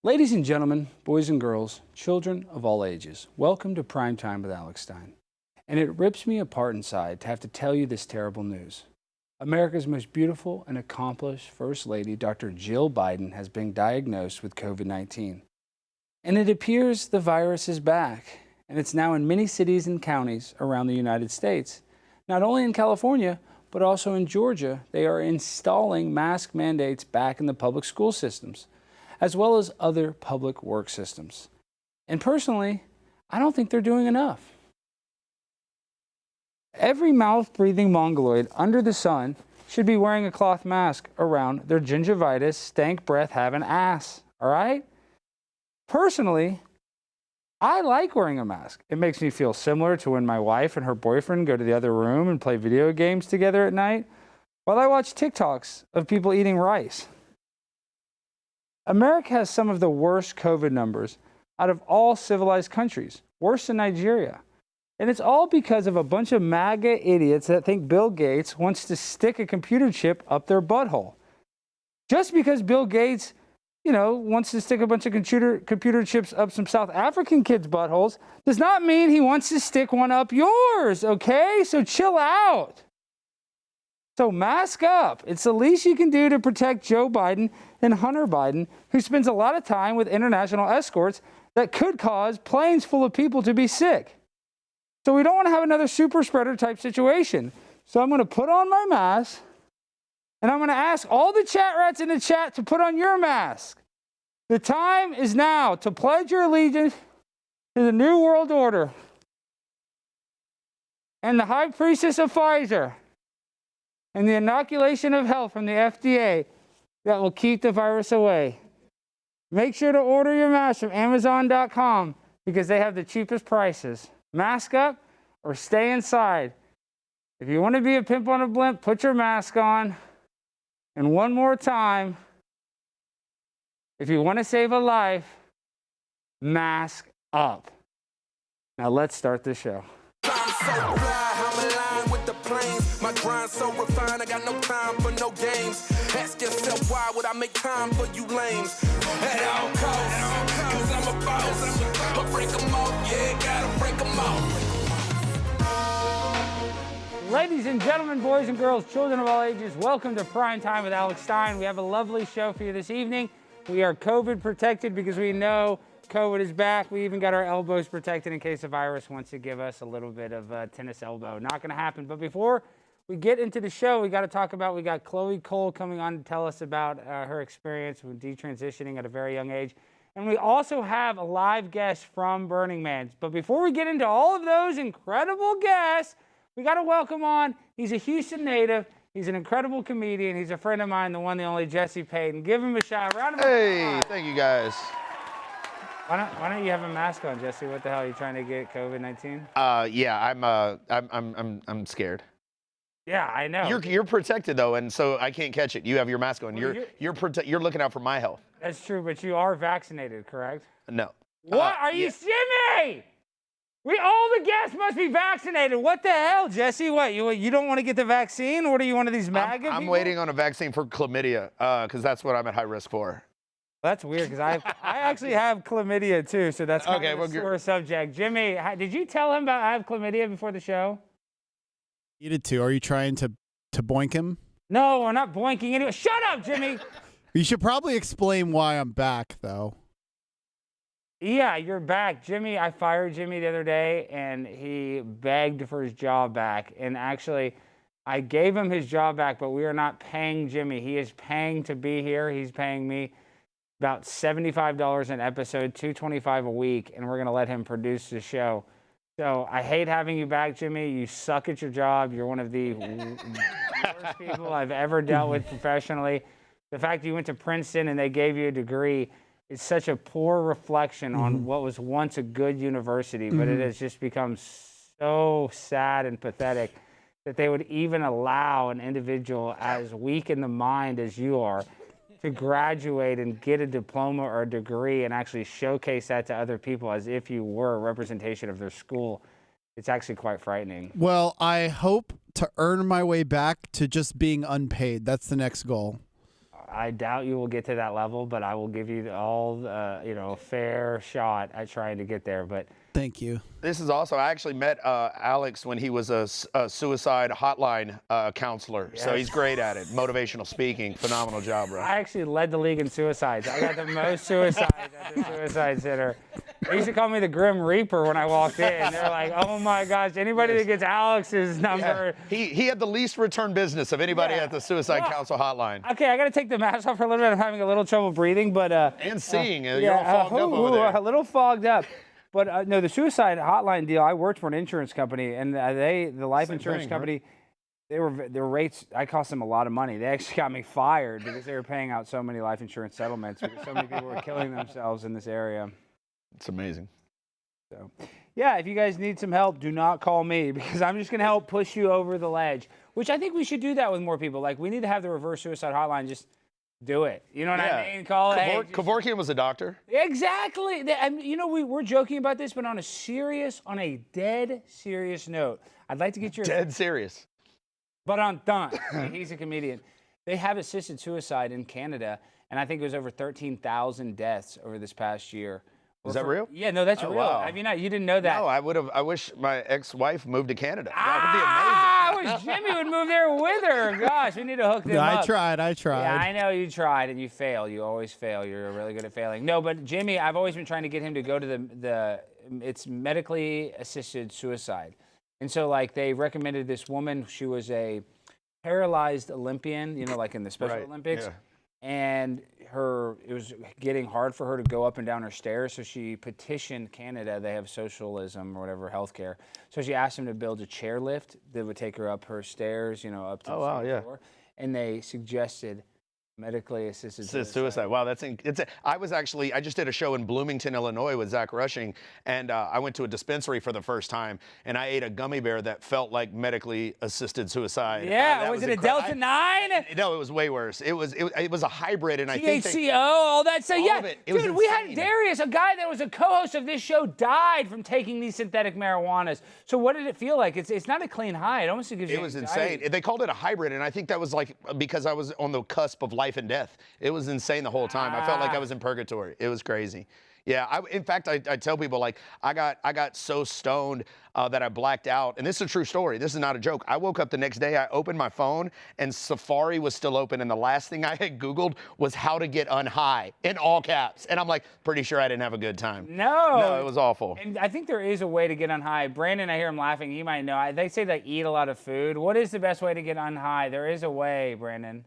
Ladies and gentlemen, boys and girls, children of all ages, welcome to Prime Time with Alex Stein. And it rips me apart inside to have to tell you this terrible news. America's most beautiful and accomplished First Lady, Dr. Jill Biden, has been diagnosed with COVID-19. And it appears the virus is back, and it's now in many cities and counties around the United States. Not only in California, but also in Georgia, they are installing mask mandates back in the public school systems, as well as other public work systems. And personally, I don't think they're doing enough. Every mouth-breathing mongoloid under the sun should be wearing a cloth mask around their gingivitis, stank breath having ass, all right? Personally, I like wearing a mask. It makes me feel similar to when my wife and her boyfriend go to the other room and play video games together at night, while I watch TikToks of people eating rice. America has some of the worst COVID numbers out of all civilized countries, worse than Nigeria. And it's all because of a bunch of MAGA idiots that think Bill Gates wants to stick a computer chip up their butthole. Just because Bill Gates, wants to stick a bunch of computer chips up some South African kids' buttholes does not mean he wants to stick one up yours, okay? So chill out. So mask up. It's the least you can do to protect Joe Biden and Hunter Biden, who spends a lot of time with international escorts that could cause planes full of people to be sick. So we don't want to have another super spreader type situation. So I'm going to put on my mask, and I'm going to ask all the chat rats in the chat to put on your mask. The time is now to pledge your allegiance to the New World Order and the High Priestess of Pfizer and the inoculation of health from the FDA that will keep the virus away. Make sure to order your mask from Amazon.com because they have the cheapest prices. Mask up or stay inside. If you want to be a pimp on a blimp, put your mask on. And one more time, if you want to save a life, mask up. Now let's start the show. My grind so refined, I got no time for no games. Ask yourself why would I make time for you lames? At all costs, cause I'm a boss. I'll break them off, yeah, gotta break them off. Ladies and gentlemen, boys and girls, children of all ages, welcome to Prime Time with Alex Stein. We have a lovely show for you this evening. We are COVID protected because we know COVID is back. We even got our elbows protected in case the virus wants to give us a little bit of a tennis elbow. Not going to happen. But before we get into the show, we got to talk about, we got Chloe Cole coming on to tell us about her experience with detransitioning at a very young age. And we also have a live guest from Burning Man. But before we get into all of those incredible guests, we got to welcome on, he's a Houston native. He's an incredible comedian. He's a friend of mine, the one, the only Jesse Peyton. Give him a shout. Round of applause. Hey, thank you guys. Why don't you have a mask on, Jesse? What the hell are you trying to get COVID-19? Yeah, I'm scared. Yeah, I know. You're protected though, and so I can't catch it. You have your mask on. Well, You're looking out for my health. That's true, but you are vaccinated, correct? No. What are you, Jimmy? All the guests must be vaccinated. What the hell, Jesse? What, you don't want to get the vaccine? Or are you one of these MAGA people? I'm waiting on a vaccine for chlamydia, because that's what I'm at high risk for. That's weird, because I actually have chlamydia too, so that's kind of a sore subject. Jimmy, did you tell him about I have chlamydia before the show? You did too. Are you trying to boink him? No, I'm not boinking anyway. Shut up, Jimmy! You should probably explain why I'm back, though. Yeah, you're back. Jimmy, I fired Jimmy the other day, and he begged for his job back. And actually, I gave him his job back, but we are not paying Jimmy. He is paying to be here. He's paying me about $75 an episode, $225 a week, and we're going to let him produce the show. So I hate having you back, Jimmy. You suck at your job. You're one of the worst people I've ever dealt with professionally. The fact that you went to Princeton and they gave you a degree is such a poor reflection on what was once a good university, but it has just become so sad and pathetic that they would even allow an individual as weak in the mind as you are to graduate and get a diploma or a degree and actually showcase that to other people as if you were a representation of their school. It's actually quite frightening. Well, I hope to earn my way back to just being unpaid. That's the next goal. I doubt you will get to that level, but I will give you all, a fair shot at trying to get there. But Thank you. This is also, I actually met Alex when he was a suicide hotline counselor. So he's great at it. Motivational speaking. Phenomenal job, bro. I actually led the league in suicides. I got the most suicides at the suicide center. They used to call me the Grim Reaper when I walked in. They're like, oh my gosh, anybody that gets Alex's number. Yeah. He had the least return business of anybody at the suicide council hotline. Okay, I got to take the mask off for a little bit. I'm having a little trouble breathing, but and seeing. You're all fogged up over there. A little fogged up. But no, the suicide hotline deal, I worked for an insurance company, and the life insurance company, their rates, I cost them a lot of money. They actually got me fired because they were paying out so many life insurance settlements because so many people were killing themselves in this area. It's amazing. So, yeah, if you guys need some help, do not call me because I'm just going to help push you over the ledge, which I think we should do that with more people. Like, we need to have the reverse suicide hotline. Just do it. You know what I mean? Call it. Kevorkian was a doctor. Exactly. We're joking about this, but on a dead serious note, I'd like to get your dead serious. But on done. He's a comedian. They have assisted suicide in Canada, and I think it was over 13,000 deaths over this past year. Is that real? Yeah, no, that's real. Wow. Have you not? You didn't know that? No, I wish my ex-wife moved to Canada. That would be amazing. I wish Jimmy would move there with her. Gosh, we need to hook them up. I tried. Yeah, I know you tried, and you fail. You always fail. You're really good at failing. No, but Jimmy, I've always been trying to get him to go to it's medically assisted suicide. And so, like, they recommended this woman. She was a paralyzed Olympian, like in the Special Olympics. Yeah. And it was getting hard for her to go up and down her stairs, so she petitioned Canada. They have socialism or whatever, healthcare. So she asked them to build a chairlift that would take her up her stairs, up to the second floor. And they suggested medically assisted suicide. Wow, I just did a show in Bloomington, Illinois with Zach Rushing, and I went to a dispensary for the first time, and I ate a gummy bear that felt like medically assisted suicide. Yeah, was it a Delta 9? No, it was way worse. It was a hybrid, and I think THCO, all that stuff. Yeah, dude, we had Darius, a guy that was a co-host of this show, died from taking these synthetic marijuanas. So what did it feel like? It's not a clean high. It almost gives you It was insane. They called it a hybrid, and I think that was like because I was on the cusp of life and death. It was insane the whole time. I felt like I was in purgatory. It was crazy. Yeah, in fact, I tell people, like, I got so stoned that I blacked out. And this is a true story. This is not a joke. I woke up the next day, I opened my phone, and Safari was still open. And the last thing I had Googled was how to get unhigh, in all caps. And I'm like, pretty sure I didn't have a good time. No, it was awful. And I think there is a way to get unhigh. Brandon, I hear him laughing. You might know. They say they eat a lot of food. What is the best way to get unhigh? There is a way, Brandon.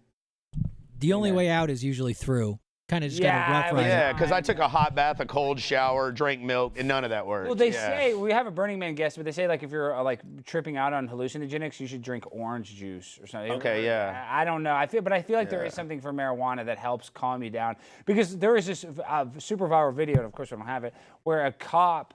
The only way out is usually through. Kind of just got a rough ride. Yeah, because I took a hot bath, a cold shower, drank milk, and none of that worked. Well, they say, we have a Burning Man guest, but they say, like, if you're, tripping out on hallucinogenics, you should drink orange juice or something. Okay, yeah. I don't know. I feel like there is something for marijuana that helps calm you down. Because there is this super viral video, and of course I don't have it, where a cop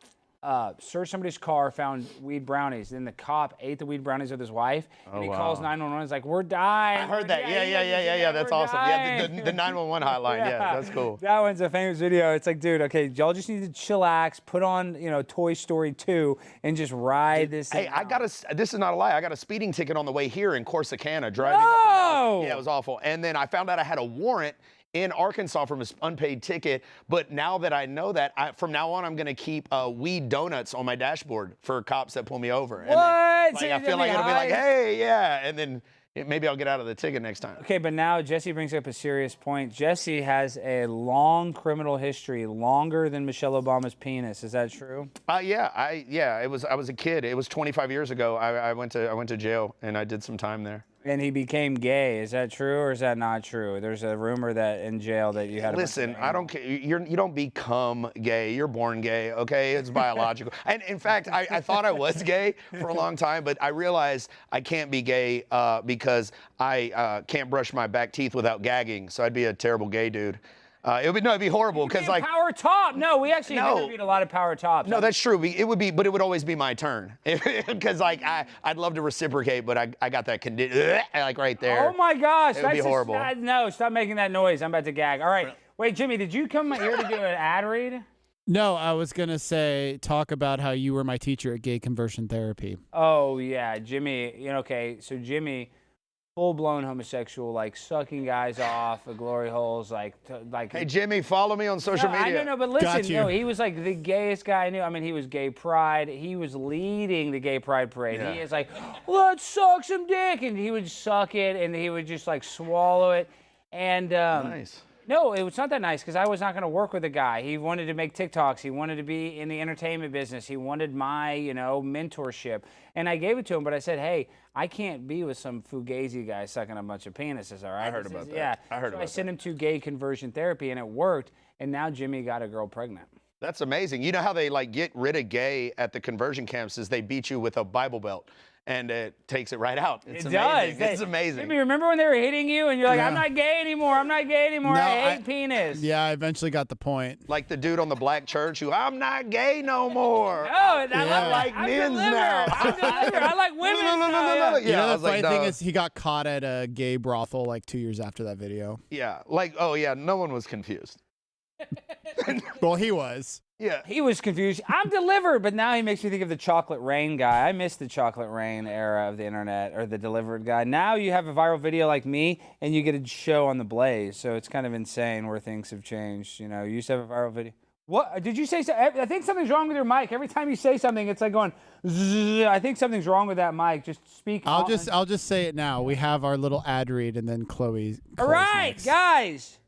searched somebody's car, found weed brownies. Then the cop ate the weed brownies with his wife, and he calls 911. He's like, "We're dying." I heard that. Yeah. That's awesome. Dying. Yeah, the 911 hotline. Yeah, that's cool. That one's a famous video. It's like, dude, okay, y'all just need to chillax, put on, Toy Story 2, and just ride this. Hey, this is not a lie. I got a speeding ticket on the way here in Corsicana driving. No! Yeah, it was awful. And then I found out I had a warrant in Arkansas from an unpaid ticket, but now that I know that, from now on, I'm going to keep weed donuts on my dashboard for cops that pull me over. What? And then, I feel like it'll be like, hey, yeah, and then maybe I'll get out of the ticket next time. Okay, but now Jesse brings up a serious point. Jesse has a long criminal history, longer than Michelle Obama's penis. Is that true? Yeah. I was a kid. It was 25 years ago. I went to jail and I did some time there. And he became gay. Is that true or is that not true? There's a rumor that in jail that you had. Listen, I don't care. You don't become gay. You're born gay. Okay, it's biological. And in fact, I thought I was gay for a long time, but I realized I can't be gay because I can't brush my back teeth without gagging. So I'd be a terrible gay dude. It'd be horrible because like power top. No, we actually interviewed a lot of power tops. No, that's true. It would always be my turn because like I'd love to reciprocate, but I got that condition like right there. Oh my gosh, it would be horrible. No, stop making that noise. I'm about to gag. All right, wait, Jimmy, did you come here to do an ad read? No, I was gonna talk about how you were my teacher at gay conversion therapy. Oh yeah, Jimmy. Okay, so Jimmy full-blown homosexual, like sucking guys off of glory holes, like. Hey Jimmy, follow me on social media. I don't know, but listen, Got you. no, he was like the gayest guy I knew. I mean, he was gay pride. He was leading the gay pride parade. Yeah. He is like, let's suck some dick, and he would suck it, and he would just like swallow it, and Nice. no, it was not that nice because I was not going to work with the guy. He wanted to make TikToks. He wanted to be in the entertainment business. He wanted my, mentorship. And I gave it to him, but I said, hey, I can't be with some fugazi guy sucking a bunch of penises, all right? I heard about that. Yeah. I heard so about I sent him to gay conversion therapy, and it worked. And now Jimmy got a girl pregnant. That's amazing. You know how they like get rid of gay at the conversion camps is they beat you with a Bible belt. And it takes it right out. It's amazing. It's amazing. Jimmy, remember when they were hitting you and you're like, Yeah. I'm not gay anymore. I'm not gay anymore. No, I hate penis. Yeah, I eventually got the point. Like the dude on the black church who, I'm not gay no more. No, I like I'm men's delivered. now. I'm delivered. I like women. No. You know, I the was like, funny thing no. is he got caught at a gay brothel like 2 years after that video. Yeah, like, oh yeah, no one was confused. Well, he was. Yeah. He was confused. I'm delivered, but now he makes me think of the Chocolate Rain guy. I miss the Chocolate Rain era of the internet, or the delivered guy. Now you have a viral video like me, and you get a show on the Blaze. So it's kind of insane where things have changed. You used to have a viral video. What did you say? I think something's wrong with your mic. Every time you say something, it's like going. Zzz. I think something's wrong with that mic. Just speak. I'll just say it now. We have our little ad read, and then Chloe. All right, guys.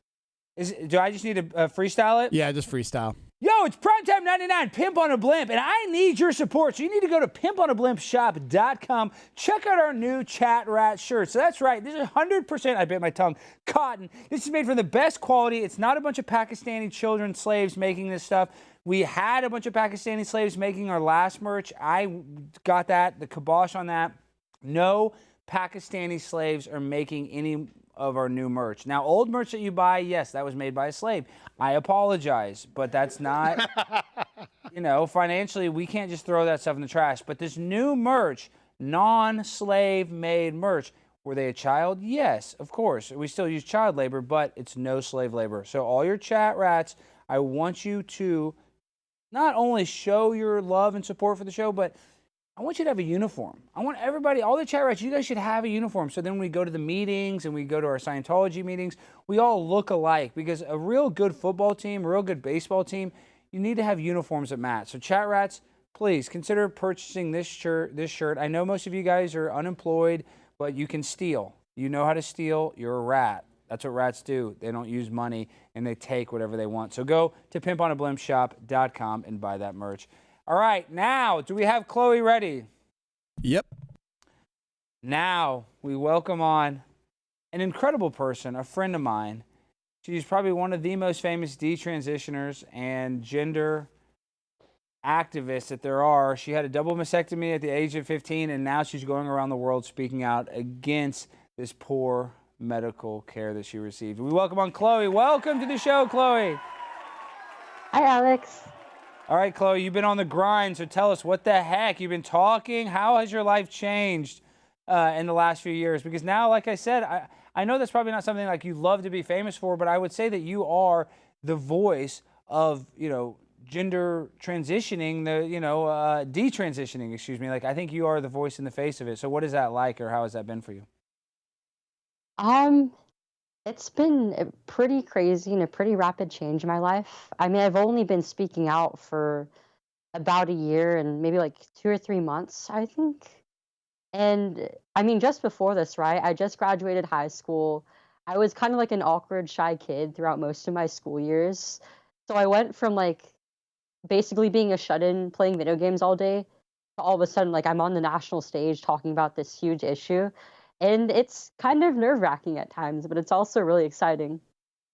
Do I just need to freestyle it? Yeah, just freestyle. Yo, it's Primetime 99, Pimp on a Blimp, and I need your support. So you need to go to pimponablimpshop.com. Check out our new Chat Rat shirt. So that's right. This is 100%, I bit my tongue, cotton. This is made from the best quality. It's not a bunch of Pakistani children slaves making this stuff. We had a bunch of Pakistani slaves making our last merch. I got that, the kibosh on that. No Pakistani slaves are making any of our new merch. Now, old merch that you buy, yes, that was made by a slave. I apologize, but that's not, financially, we can't just throw that stuff in the trash. But this new merch, non-slave made merch, were they a child? Yes, of course. We still use child labor, but it's no slave labor. So all your chat rats, I want you to not only show your love and support for the show, but I want you to have a uniform. I want everybody, all the chat rats, you guys should have a uniform. So then when we go to the meetings and we go to our Scientology meetings, we all look alike, because a real good football team, a real good baseball team, you need to have uniforms that match. So chat rats, please consider purchasing this shirt. I know most of you guys are unemployed, but you can steal. You know how to steal. You're a rat. That's what rats do. They don't use money, and they take whatever they want. So go to pimponablimpshop.com and buy that merch. All right, now, do we have Chloe ready? Yep. Now, we welcome on an incredible person, a friend of mine. She's probably one of the most famous detransitioners and gender activists that there are. She had a double mastectomy at the age of 15, and now she's going around the world speaking out against this poor medical care that she received. We welcome on Chloe. Welcome to the show, Chloe. Hi, Alex. All right, Chloe, you've been on the grind, so tell us, what the heck? You've been talking. How has your life changed in the last few years? Because now, like I said, I know that's probably not something like you love to be famous for, but I would say that you are the voice of, gender transitioning, detransitioning, excuse me. Like, I think you are the voice in the face of it. So what is that like, or how has that been for you? It's been pretty crazy and a pretty rapid change in my life. I mean, I've only been speaking out for about a year and maybe like 2 or 3 months, I think. And I mean, just before this, right? I just graduated high school. I was kind of like an awkward, shy kid throughout most of my school years. So I went from like basically being a shut-in, playing video games all day, to all of a sudden, like, I'm on the national stage talking about this huge issue. And it's kind of nerve-wracking at times, but it's also really exciting.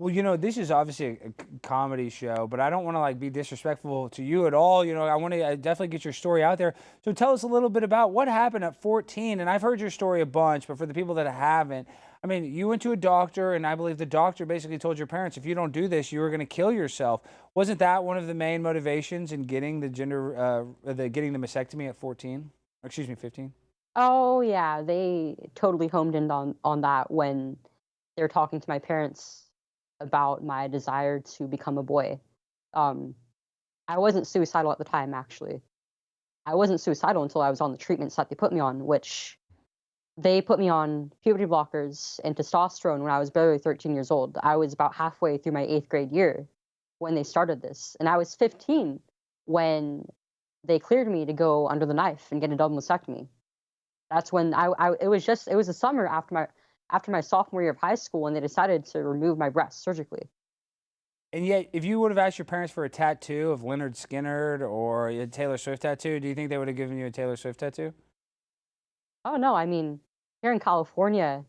Well, this is obviously a comedy show, but I don't want to be disrespectful to you at all. I want to definitely get your story out there. So tell us a little bit about what happened at 14. And I've heard your story a bunch, but for the people that haven't, I mean, you went to a doctor, and I believe the doctor basically told your parents, if you don't do this, you were going to kill yourself. Wasn't that one of the main motivations in getting getting the mastectomy at 14? Or, excuse me, 15? Oh, yeah, they totally homed in on that when they were talking to my parents about my desire to become a boy. I wasn't suicidal at the time, actually. I wasn't suicidal until I was on the treatments that they put me on, which they put me on puberty blockers and testosterone when I was barely 13 years old. I was about halfway through my 8th grade year when they started this. And I was 15 when they cleared me to go under the knife and get a double mastectomy. That's when it was a summer after my sophomore year of high school, and they decided to remove my breast surgically. And yet, if you would have asked your parents for a tattoo of Leonard Skinner or a Taylor Swift tattoo, do you think they would have given you a Taylor Swift tattoo? Oh no, I mean, here in California,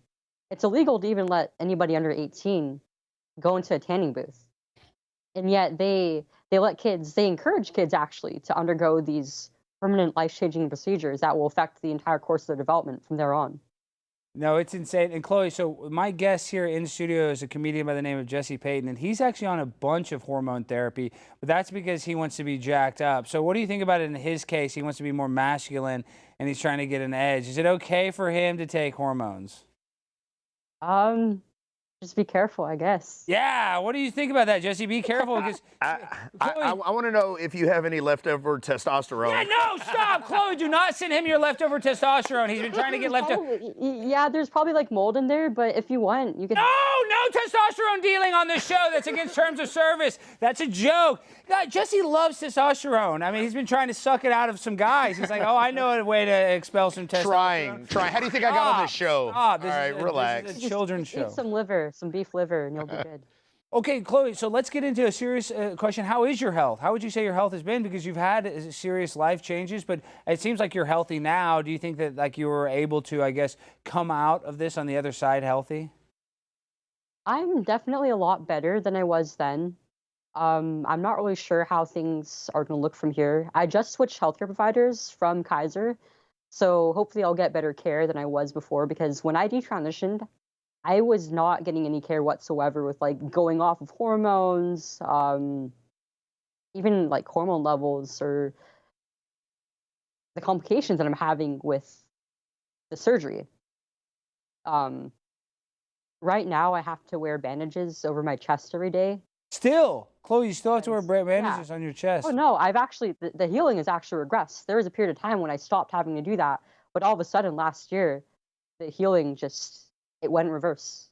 it's illegal to even let anybody under 18 go into a tanning booth. And yet they encourage kids actually to undergo these permanent life-changing procedures that will affect the entire course of their development from there on. No, it's insane. And Chloe, so my guest here in the studio is a comedian by the name of Jesse Peyton, and he's actually on a bunch of hormone therapy, but that's because he wants to be jacked up. So what do you think about it in his case? He wants to be more masculine, and he's trying to get an edge. Is it okay for him to take hormones? Just be careful, I guess. Yeah, what do you think about that, Jesse? Be careful. Because I want to know if you have any leftover testosterone. Yeah, no, stop. Chloe, do not send him your leftover testosterone. He's been trying to get leftover. Yeah, there's probably like mold in there, but if you want, you can. No testosterone dealing on this show. That's against terms of service. That's a joke. God, Jesse loves testosterone. I mean, he's been trying to suck it out of some guys. He's like, oh, I know a way to expel some testosterone. Trying. How do you think I got on this show? Stop. All right, relax. This is a children's show. Eat some liver, some beef liver, and you'll be good. Okay, Chloe, so let's get into a serious question. How is your health? How would you say your health has been? Because you've had serious life changes, but it seems like you're healthy now. Do you think that like you were able to, I guess, come out of this on the other side healthy? I'm definitely a lot better than I was then. I'm not really sure how things are going to look from here. I just switched healthcare providers from Kaiser, so hopefully I'll get better care than I was before, because when I detransitioned, I was not getting any care whatsoever with like going off of hormones, even like hormone levels or the complications that I'm having with the surgery. Right now I have to wear bandages over my chest every day. Still, Chloe, you still have to wear bandages on your chest. Oh no, I've actually, the healing has actually regressed. There was a period of time when I stopped having to do that, but all of a sudden last year, the healing just, it went in reverse.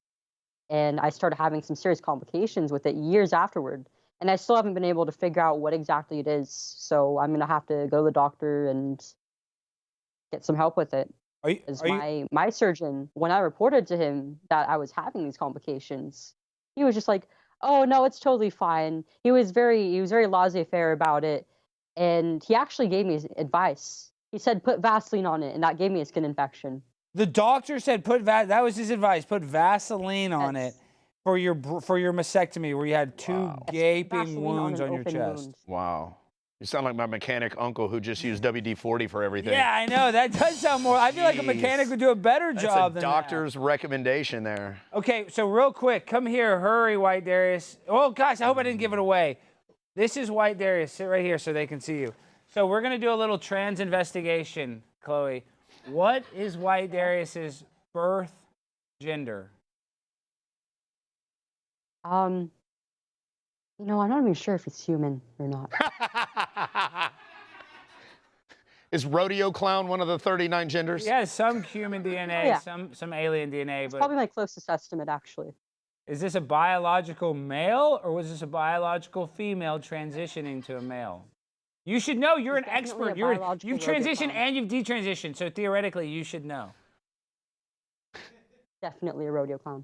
And I started having some serious complications with it years afterward. And I still haven't been able to figure out what exactly it is. So I'm going to have to go to the doctor and get some help with it. My surgeon, when I reported to him that I was having these complications, he was just like, oh no, it's totally fine. He was very laissez-faire about it. And he actually gave me advice. He said, put Vaseline on it, and that gave me a skin infection. The doctor said that was his advice. Put Vaseline on it for your mastectomy, where you had two gaping wounds on your chest. Wow. You sound like my mechanic uncle who just used WD-40 for everything. Yeah, I know. That does sound more. I feel like a mechanic would do a better job than that. That's a doctor's recommendation there. Okay, so real quick, come here. Hurry, White Darius. Oh, gosh, I hope I didn't give it away. This is White Darius. Sit right here so they can see you. So we're going to do a little trans investigation, Chloe. What is White Darius's birth gender? You know, I'm not even sure if it's human or not. Is rodeo clown one of the 39 genders? Yeah, some human DNA, some alien DNA. It's probably my closest estimate, actually. Is this a biological male, or was this a biological female transitioning to a male? You should know. You're an expert. You've transitioned and you've detransitioned, so theoretically you should know. Definitely a rodeo clown.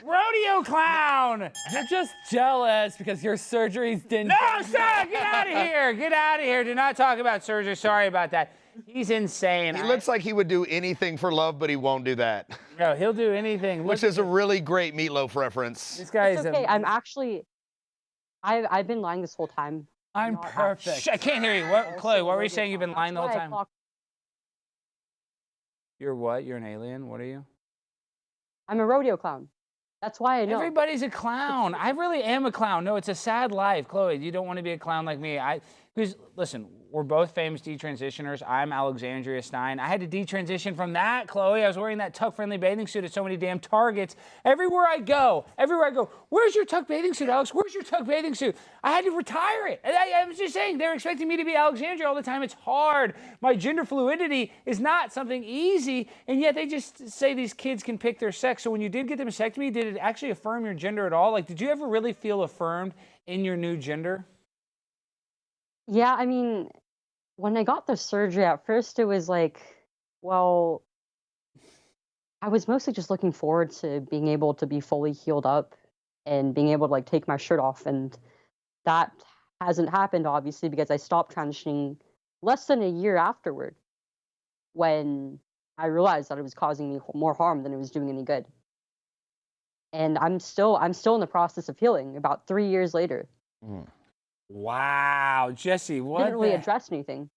Rodeo clown! You're just jealous because your surgeries didn't. No, stop! Get out of here! Get out of here! Do not talk about surgery. Sorry about that. He's insane. He looks like he would do anything for love, but he won't do that. No, he'll do anything. Which is a really great Meatloaf reference. This guy is okay. I'm actually. I've been lying this whole time. I'm perfect. I can't hear you. What, Chloe? What were you saying? You've been lying the whole time. You're what? You're an alien? What are you? I'm a rodeo clown. That's why I know. Everybody's a clown. I really am a clown. No, it's a sad life, Chloe. You don't want to be a clown like me. Because listen, we're both famous detransitioners. I'm Alexandria Stein. I had to detransition from that, Chloe. I was wearing that tuck-friendly bathing suit at so many damn Targets. Everywhere I go, where's your tuck bathing suit, Alex? Where's your tuck bathing suit? I had to retire it. And I was just saying, they're expecting me to be Alexandria all the time. It's hard. My gender fluidity is not something easy, and yet they just say these kids can pick their sex. So when you did get the mastectomy, did it actually affirm your gender at all? Like, did you ever really feel affirmed in your new gender? Yeah, I mean, when I got the surgery at first, it was like, well, I was mostly just looking forward to being able to be fully healed up and being able to like take my shirt off. And that hasn't happened, obviously, because I stopped transitioning less than a year afterward when I realized that it was causing me more harm than it was doing any good. And I'm still in the process of healing about 3 years later. Wow, Jesse, what? Didn't really address anything.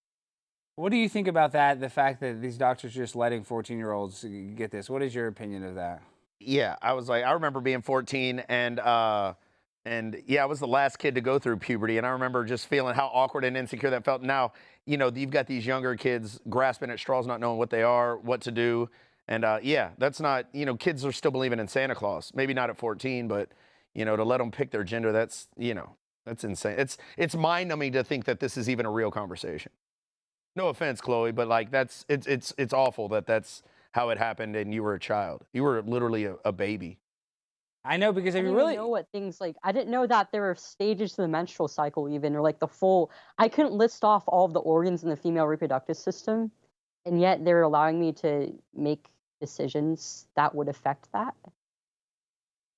What do you think about that? The fact that these doctors are just letting 14-year-olds get this. What is your opinion of that? Yeah, I was like, I remember being 14 and yeah, I was the last kid to go through puberty, and I remember just feeling how awkward and insecure that felt. Now, you know, you've got these younger kids grasping at straws, not knowing what they are, what to do, and yeah, that's not, you know, kids are still believing in Santa Claus. Maybe not at 14, but you know, to let them pick their gender, that's, you know, that's insane. It's mind-numbing to think that this is even a real conversation. No offense, Chloe, but like it's awful that that's how it happened and you were a child. You were literally a baby. I know, because I if you didn't really even know what things like. I didn't know that there were stages to the menstrual cycle, even, or like the full. I couldn't list off all of the organs in the female reproductive system, and yet they're allowing me to make decisions that would affect that.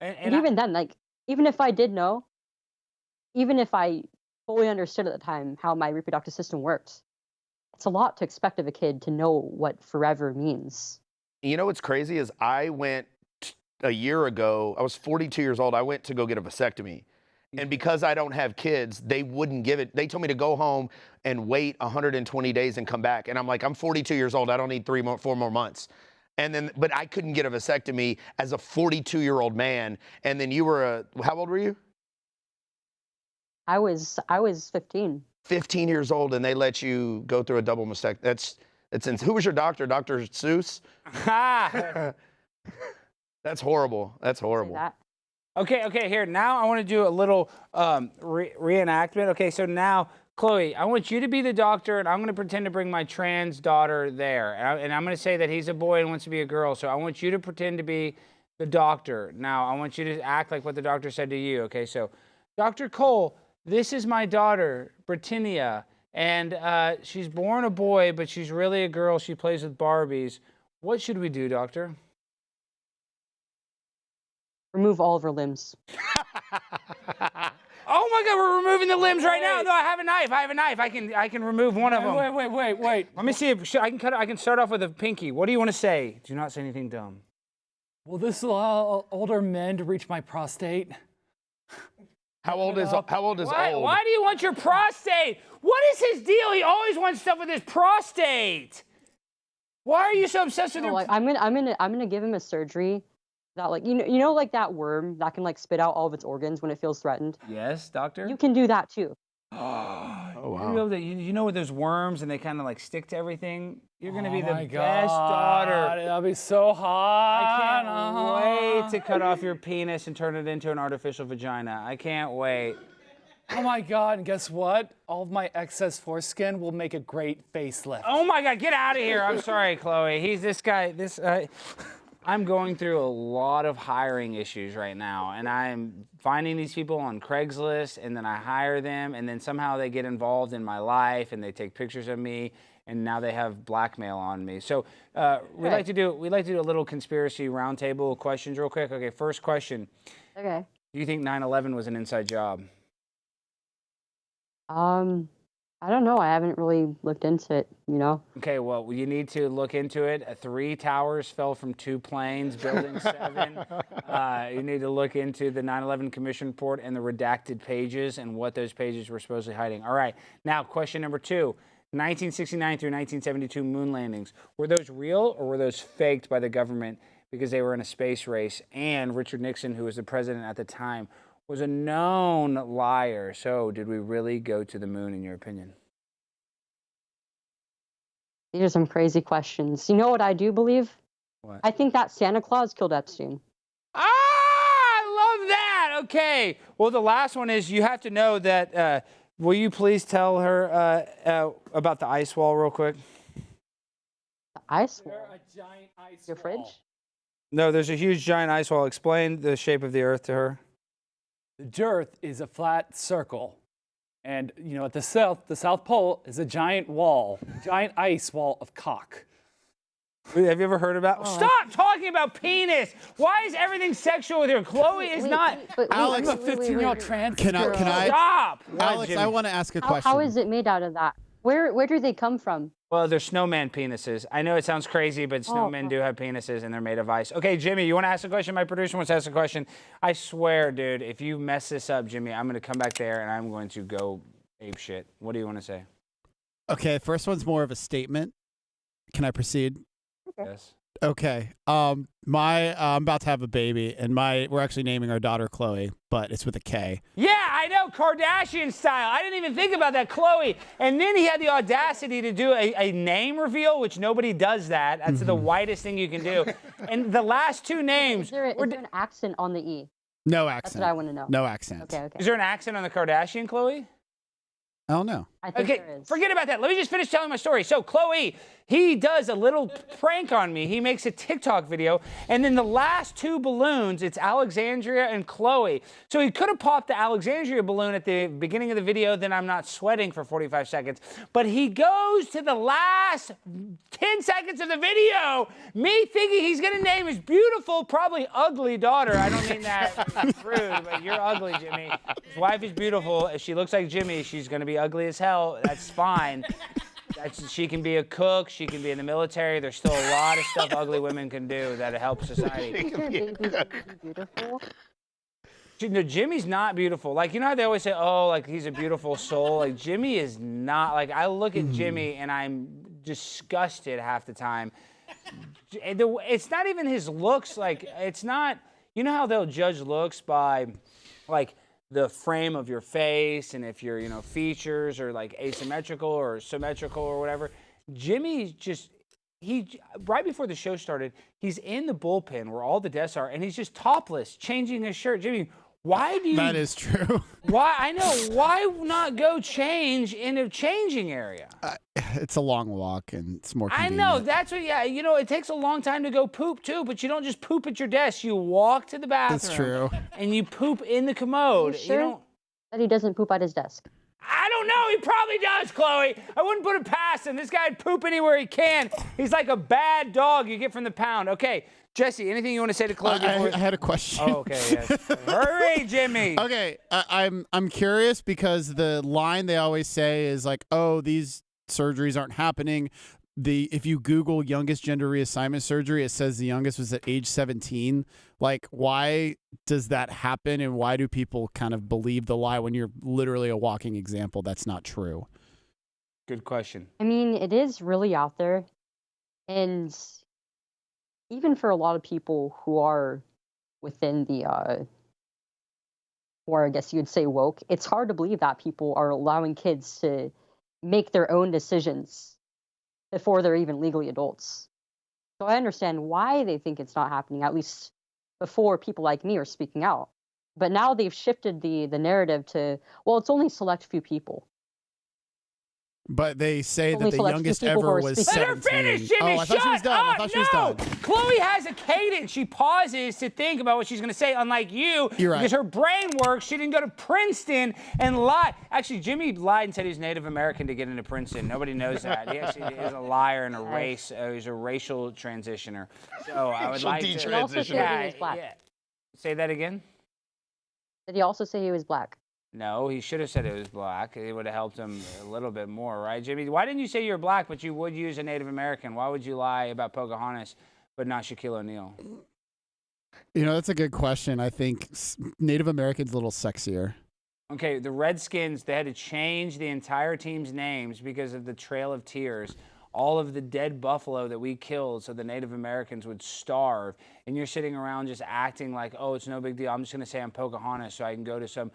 And even then, like, even if I did know, even if I fully understood at the time how my reproductive system works, it's a lot to expect of a kid to know what forever means. You know what's crazy is I went a year ago, I was 42 years old, I went to go get a vasectomy. And because I don't have kids, they wouldn't give it. They told me to go home and wait 120 days and come back. And I'm like, I'm 42 years old, I don't need 4 more months. And then, but I couldn't get a vasectomy as a 42-year-old man. And then you were how old were you? I was 15. 15 years old, and they let you go through a double mastectomy. That's who was your doctor? Dr. Seuss? That's horrible. That's horrible. Okay, here. Now I want to do a little reenactment. Okay, so now, Chloe, I want you to be the doctor, and I'm going to pretend to bring my trans daughter there. And I'm going to say that he's a boy and wants to be a girl. So I want you to pretend to be the doctor. Now, I want you to act like what the doctor said to you. Okay, so, Dr. Cole, this is my daughter, Britannia, and she's born a boy, but she's really a girl. She plays with Barbies. What should we do, doctor? Remove all of her limbs. Oh my God, we're removing the limbs right now. No, I have a knife. I can remove one of them. Wait. Let me see if I can cut it. I can start off with a pinky. What do you want to say? Do not say anything dumb. Will this allow older men to reach my prostate? How old is old? Why do you want your prostate? What is his deal? He always wants stuff with his prostate. Why are you so obsessed with your? Like, I'm gonna give him a surgery that, like, you know like that worm that can like spit out all of its organs when it feels threatened. Yes, doctor. You can do that too. Oh wow. You know with those worms and they kind of like stick to everything. You're gonna be the my best God, daughter. that'll be so hot. I can't wait to cut off your penis and turn it into an artificial vagina. I can't wait. Oh my God, and guess what? All of my excess foreskin will make a great facelift. Oh my God, get out of here. I'm sorry, Chloe. He's this guy, I'm going through a lot of hiring issues right now, and I'm finding these people on Craigslist, and then I hire them, and then somehow they get involved in my life, and they take pictures of me, and now they have blackmail on me. So we'd like to do a little conspiracy roundtable questions real quick. Okay, first question. Okay. Do you think 9/11 was an inside job? I don't know. I haven't really looked into it, you know? Okay, well, you need to look into it. 3 towers fell from 2 planes, building 7. You need to look into the 9/11 Commission report and the redacted pages and what those pages were supposedly hiding. All right, now question number 2. 1969 through 1972 moon landings. Were those real or were those faked by the government because they were in a space race? And Richard Nixon, who was the president at the time, was a known liar. So did we really go to the moon, in your opinion? These are some crazy questions. You know what I do believe? What? I think that Santa Claus killed Epstein. Ah, I love that. Okay. Well, the last one is you have to know that. Will you please tell her about the ice wall real quick? The ice wall? A giant ice Your wall. fridge? No, there's a huge giant ice wall. Explain the shape of the Earth to her. The Earth is a flat circle. And, you know, at the South Pole is a giant wall, giant ice wall of cock. Have you ever heard about? Stop talking about penis. Why is everything sexual with her? Chloe is not. Alex, I'm a 15-year-old trans Can girl. I? Stop. Alex, Jimmy? I want to ask a question. How is it made out of that? Where do they come from? Well, they're snowman penises. I know it sounds crazy, but snowmen do have penises and they're made of ice. Okay, Jimmy, you want to ask a question? My producer wants to ask a question. I swear, dude, if you mess this up, Jimmy, I'm going to come back there and I'm going to go ape shit. What do you want to say? Okay, first one's more of a statement. Can I proceed? Yes. Okay. I'm about to have a baby, and we're actually naming our daughter Chloe, but it's with a K. Yeah, I know, Kardashian style. I didn't even think about that, Chloe. And then he had the audacity to do a name reveal, which nobody does that. That's the whitest thing you can do. And the last two names. Is there an accent on the E? No accent. That's what I want to know. No accent. Okay. Is there an accent on the Kardashian, Chloe? I don't know. I think Okay, there is. forget about that. Let me just finish telling my story. So, Chloe, he does a little prank on me. He makes a TikTok video, and then the last two balloons, it's Alexandria and Chloe. So he could have popped the Alexandria balloon at the beginning of the video, then I'm not sweating for 45 seconds. But he goes to the last 10 seconds of the video, me thinking he's going to name his beautiful, probably ugly daughter. I don't mean that rude, but you're ugly, Jimmy. His wife is beautiful. If she looks like Jimmy, she's going to be ugly as hell. That's fine. She can be a cook. She can be in the military. There's still a lot of stuff ugly women can do that help society. Is your baby beautiful? No, Jimmy's not beautiful. Like, you know how they always say, oh, like, he's a beautiful soul? Like, Jimmy is not. Like, I look at Jimmy and I'm disgusted half the time. It's not even his looks. Like, it's not, you know how they'll judge looks by, like, the frame of your face and if your, features are like asymmetrical or symmetrical or whatever. Jimmy's just, right before the show started, he's in the bullpen where all the desks are and he's just topless, changing his shirt. Jimmy, why do you? That is true. Why? I know. Why not go change in a changing area? It's a long walk and it's more convenient. I know. That's what, yeah. It takes a long time to go poop too, but you don't just poop at your desk. You walk to the bathroom. That's true. And you poop in the commode. Are you sure that he doesn't poop at his desk? I don't know. He probably does, Chloe. I wouldn't put it past him. This guy'd poop anywhere he can. He's like a bad dog you get from the pound. Okay, Jesse, anything you want to say to Chloe? I had a question. Oh, okay, yes. Hurry, Jimmy. Okay, I'm curious because the line they always say is like, oh, these surgeries aren't happening. If you Google youngest gender reassignment surgery, it says the youngest was at age 17. Like, why does that happen, and why do people kind of believe the lie when you're literally a walking example that's not true? Good question. I mean, it is really out there, and even for a lot of people who are within the, or I guess you'd say woke, it's hard to believe that people are allowing kids to make their own decisions before they're even legally adults. So I understand why they think it's not happening, at least before people like me are speaking out. But now they've shifted the narrative to, well, it's only a select few people. But they say Only that the youngest ever was 17. Let her finish, Jimmy. Oh, I thought she was done. I thought she was done. Chloe has a cadence. She pauses to think about what she's going to say, unlike you. You're right. Because her brain works. She didn't go to Princeton and lie. Actually, Jimmy lied and said he's Native American to get into Princeton. Nobody knows that. He actually is a liar and a race. He's a racial transitioner. So I would like to. He also said he was black. Yeah. Say that again? Did he also say he was black? No, he should have said it was black. It would have helped him a little bit more, right, Jimmy? Why didn't you say you're black, but you would use a Native American? Why would you lie about Pocahontas, but not Shaquille O'Neal? That's a good question. I think Native American's a little sexier. Okay, the Redskins, they had to change the entire team's names because of the Trail of Tears. all of the dead buffalo that we killed so the Native Americans would starve, and you're sitting around just acting like, oh, it's no big deal. I'm just going to say I'm Pocahontas so I can go to some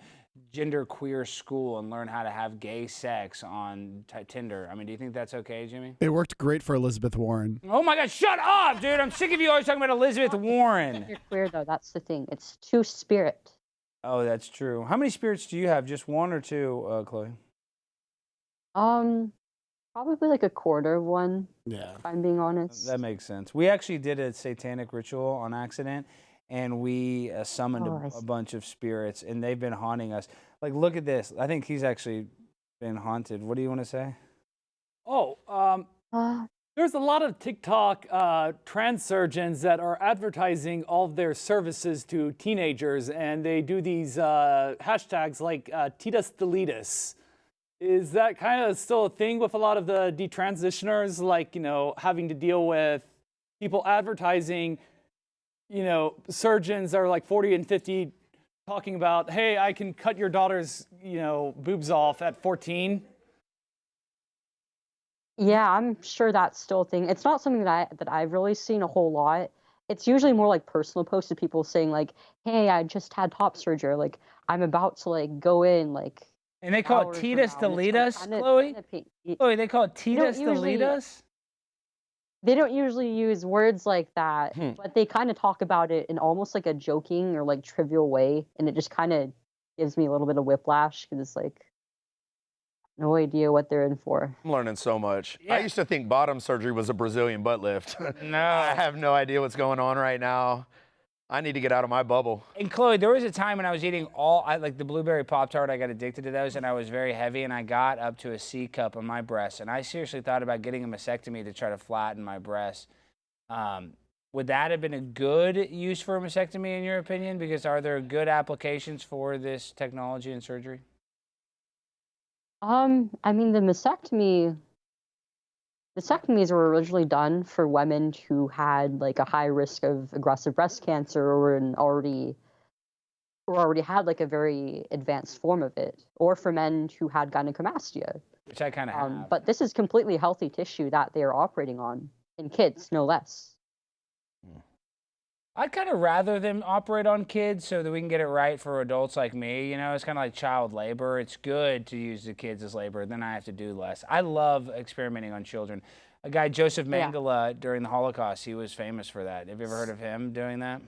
genderqueer school and learn how to have gay sex on Tinder. I mean, do you think that's okay, Jimmy? It worked great for Elizabeth Warren. Oh my God, shut up, dude. I'm sick of you always talking about Elizabeth Warren. You're queer though, that's the thing. It's two-spirit. Oh, that's true. How many spirits do you have? Just one or two, Chloe? Probably like a quarter of one. Yeah. If I'm being honest. That makes sense. We actually did a satanic ritual on accident, and we summoned a bunch of spirits, and they've been haunting us. Like, look at this. I think he's actually been haunted. What do you want to say? Oh, there's a lot of TikTok trans surgeons that are advertising all of their services to teenagers, and they do these hashtags like Titus Deletus. Is that kind of still a thing with a lot of the detransitioners, like, you know, having to deal with people advertising, you know, surgeons that are like 40 and 50 talking about, hey, I can cut your daughter's, you know, boobs off at 14? Yeah, I'm sure that's still a thing. It's not something that I've really seen a whole lot. It's usually more like personal posts of people saying like, "Hey, I just had top surgery. Like, I'm about to like go in like." And they call it Titus Deletus, Chloe? Chloe, they call it Titus Deletus? They don't usually use words like that, but they kind of talk about it in almost like a joking or like trivial way, and it just kind of gives me a little bit of whiplash because it's like no idea what they're in for. I'm learning so much. Yeah. I used to think bottom surgery was a Brazilian butt lift. No. I have no idea what's going on right now. I need to get out of my bubble. And Chloe, there was a time when I was eating like the blueberry Pop-Tart, I got addicted to those, and I was very heavy, and I got up to a C cup on my breast, and I seriously thought about getting a mastectomy to try to flatten my breast. Would that have been a good use for a mastectomy, in your opinion? Because are there good applications for this technology and surgery? I mean, the mastectomies were originally done for women who had like a high risk of aggressive breast cancer or already had like a very advanced form of it, or for men who had gynecomastia. Which I kind of have. But this is completely healthy tissue that they are operating on in kids, no less. I'd kind of rather them operate on kids so that we can get it right for adults like me. You know, it's kind of like child labor. It's good to use the kids as labor. Then I have to do less. I love experimenting on children. A guy, Joseph Mengele, during the Holocaust, he was famous for that. Have you ever heard of him doing that?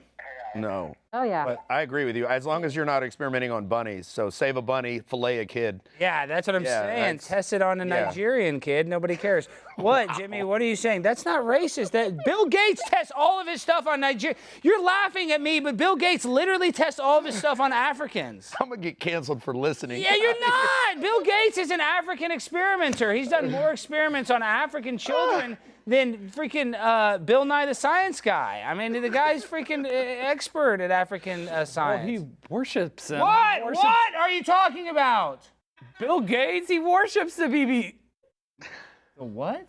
No. Oh, yeah. But I agree with you. As long as you're not experimenting on bunnies. So save a bunny, fillet a kid. Yeah, that's what I'm saying. Test it on a Nigerian kid. Nobody cares. What, Jimmy? What are you saying? That's not racist. That Bill Gates tests all of his stuff on Nigeria. You're laughing at me, but Bill Gates literally tests all of his stuff on Africans. I'm going to get canceled for listening. Yeah, you're not. Bill Gates is an African experimenter. He's done more experiments on African children than freaking Bill Nye the Science Guy. I mean, the guy's freaking expert at African science. Well, he worships him. What? What are you talking about? Bill Gates, he worships the BB. The what?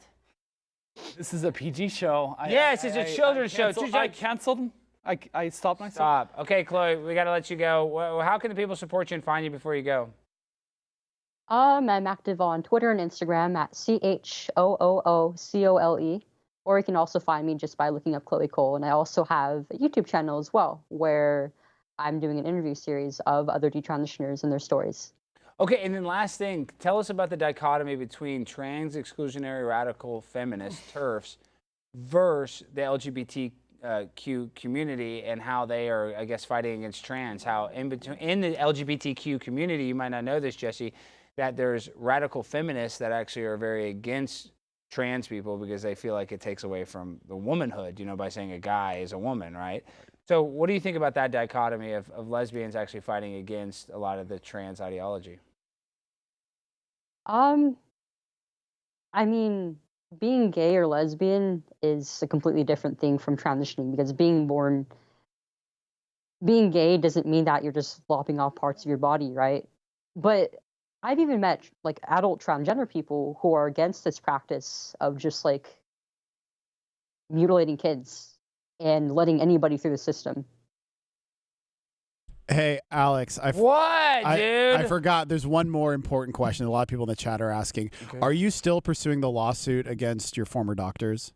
This is a PG show. Yes, it's a children's show. I canceled him. I stopped myself. Stop. Okay, Chloe, we got to let you go. How can the people support you and find you before you go? I'm active on Twitter and Instagram at CHOOOCOLE, or you can also find me just by looking up Chloe Cole. And I also have a YouTube channel as well, where I'm doing an interview series of other detransitioners and their stories. Okay, and then last thing, tell us about the dichotomy between trans exclusionary radical feminist TERFs versus the LGBTQ community and how they are, I guess, fighting against trans. How in the LGBTQ community, you might not know this, Jesse, that there's radical feminists that actually are very against trans people because they feel like it takes away from the womanhood, you know, by saying a guy is a woman, right? So what do you think about that dichotomy of lesbians actually fighting against a lot of the trans ideology? I mean, being gay or lesbian is a completely different thing from transitioning, because being gay doesn't mean that you're just lopping off parts of your body, right? But I've even met like adult transgender people who are against this practice of just like mutilating kids and letting anybody through the system. Hey, Alex. What, dude? I forgot. There's one more important question. A lot of people in the chat are asking. Okay. Are you still pursuing the lawsuit against your former doctors?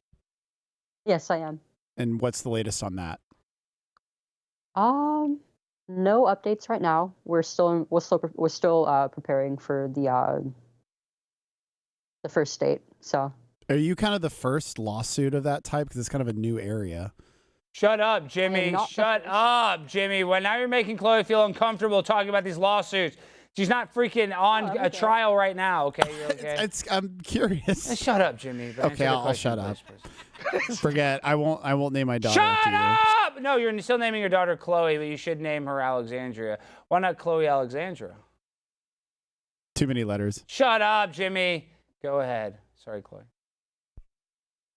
Yes, I am. And what's the latest on that? No updates right now. We're still preparing for the first date. So. Are you kind of the first lawsuit of that type? Because it's kind of a new area. Shut up, Jimmy. Shut up, Jimmy. Well, now you're making Chloe feel uncomfortable talking about these lawsuits. She's not freaking on a trial right now, okay? You're okay? I'm curious. Shut up, Jimmy. Okay, I'll shut up. Forget. I won't name my daughter. Shut up! No, you're still naming your daughter Chloe, but you should name her Alexandria. Why not Chloe Alexandra? Too many letters. Shut up, Jimmy. Go ahead. Sorry, Chloe.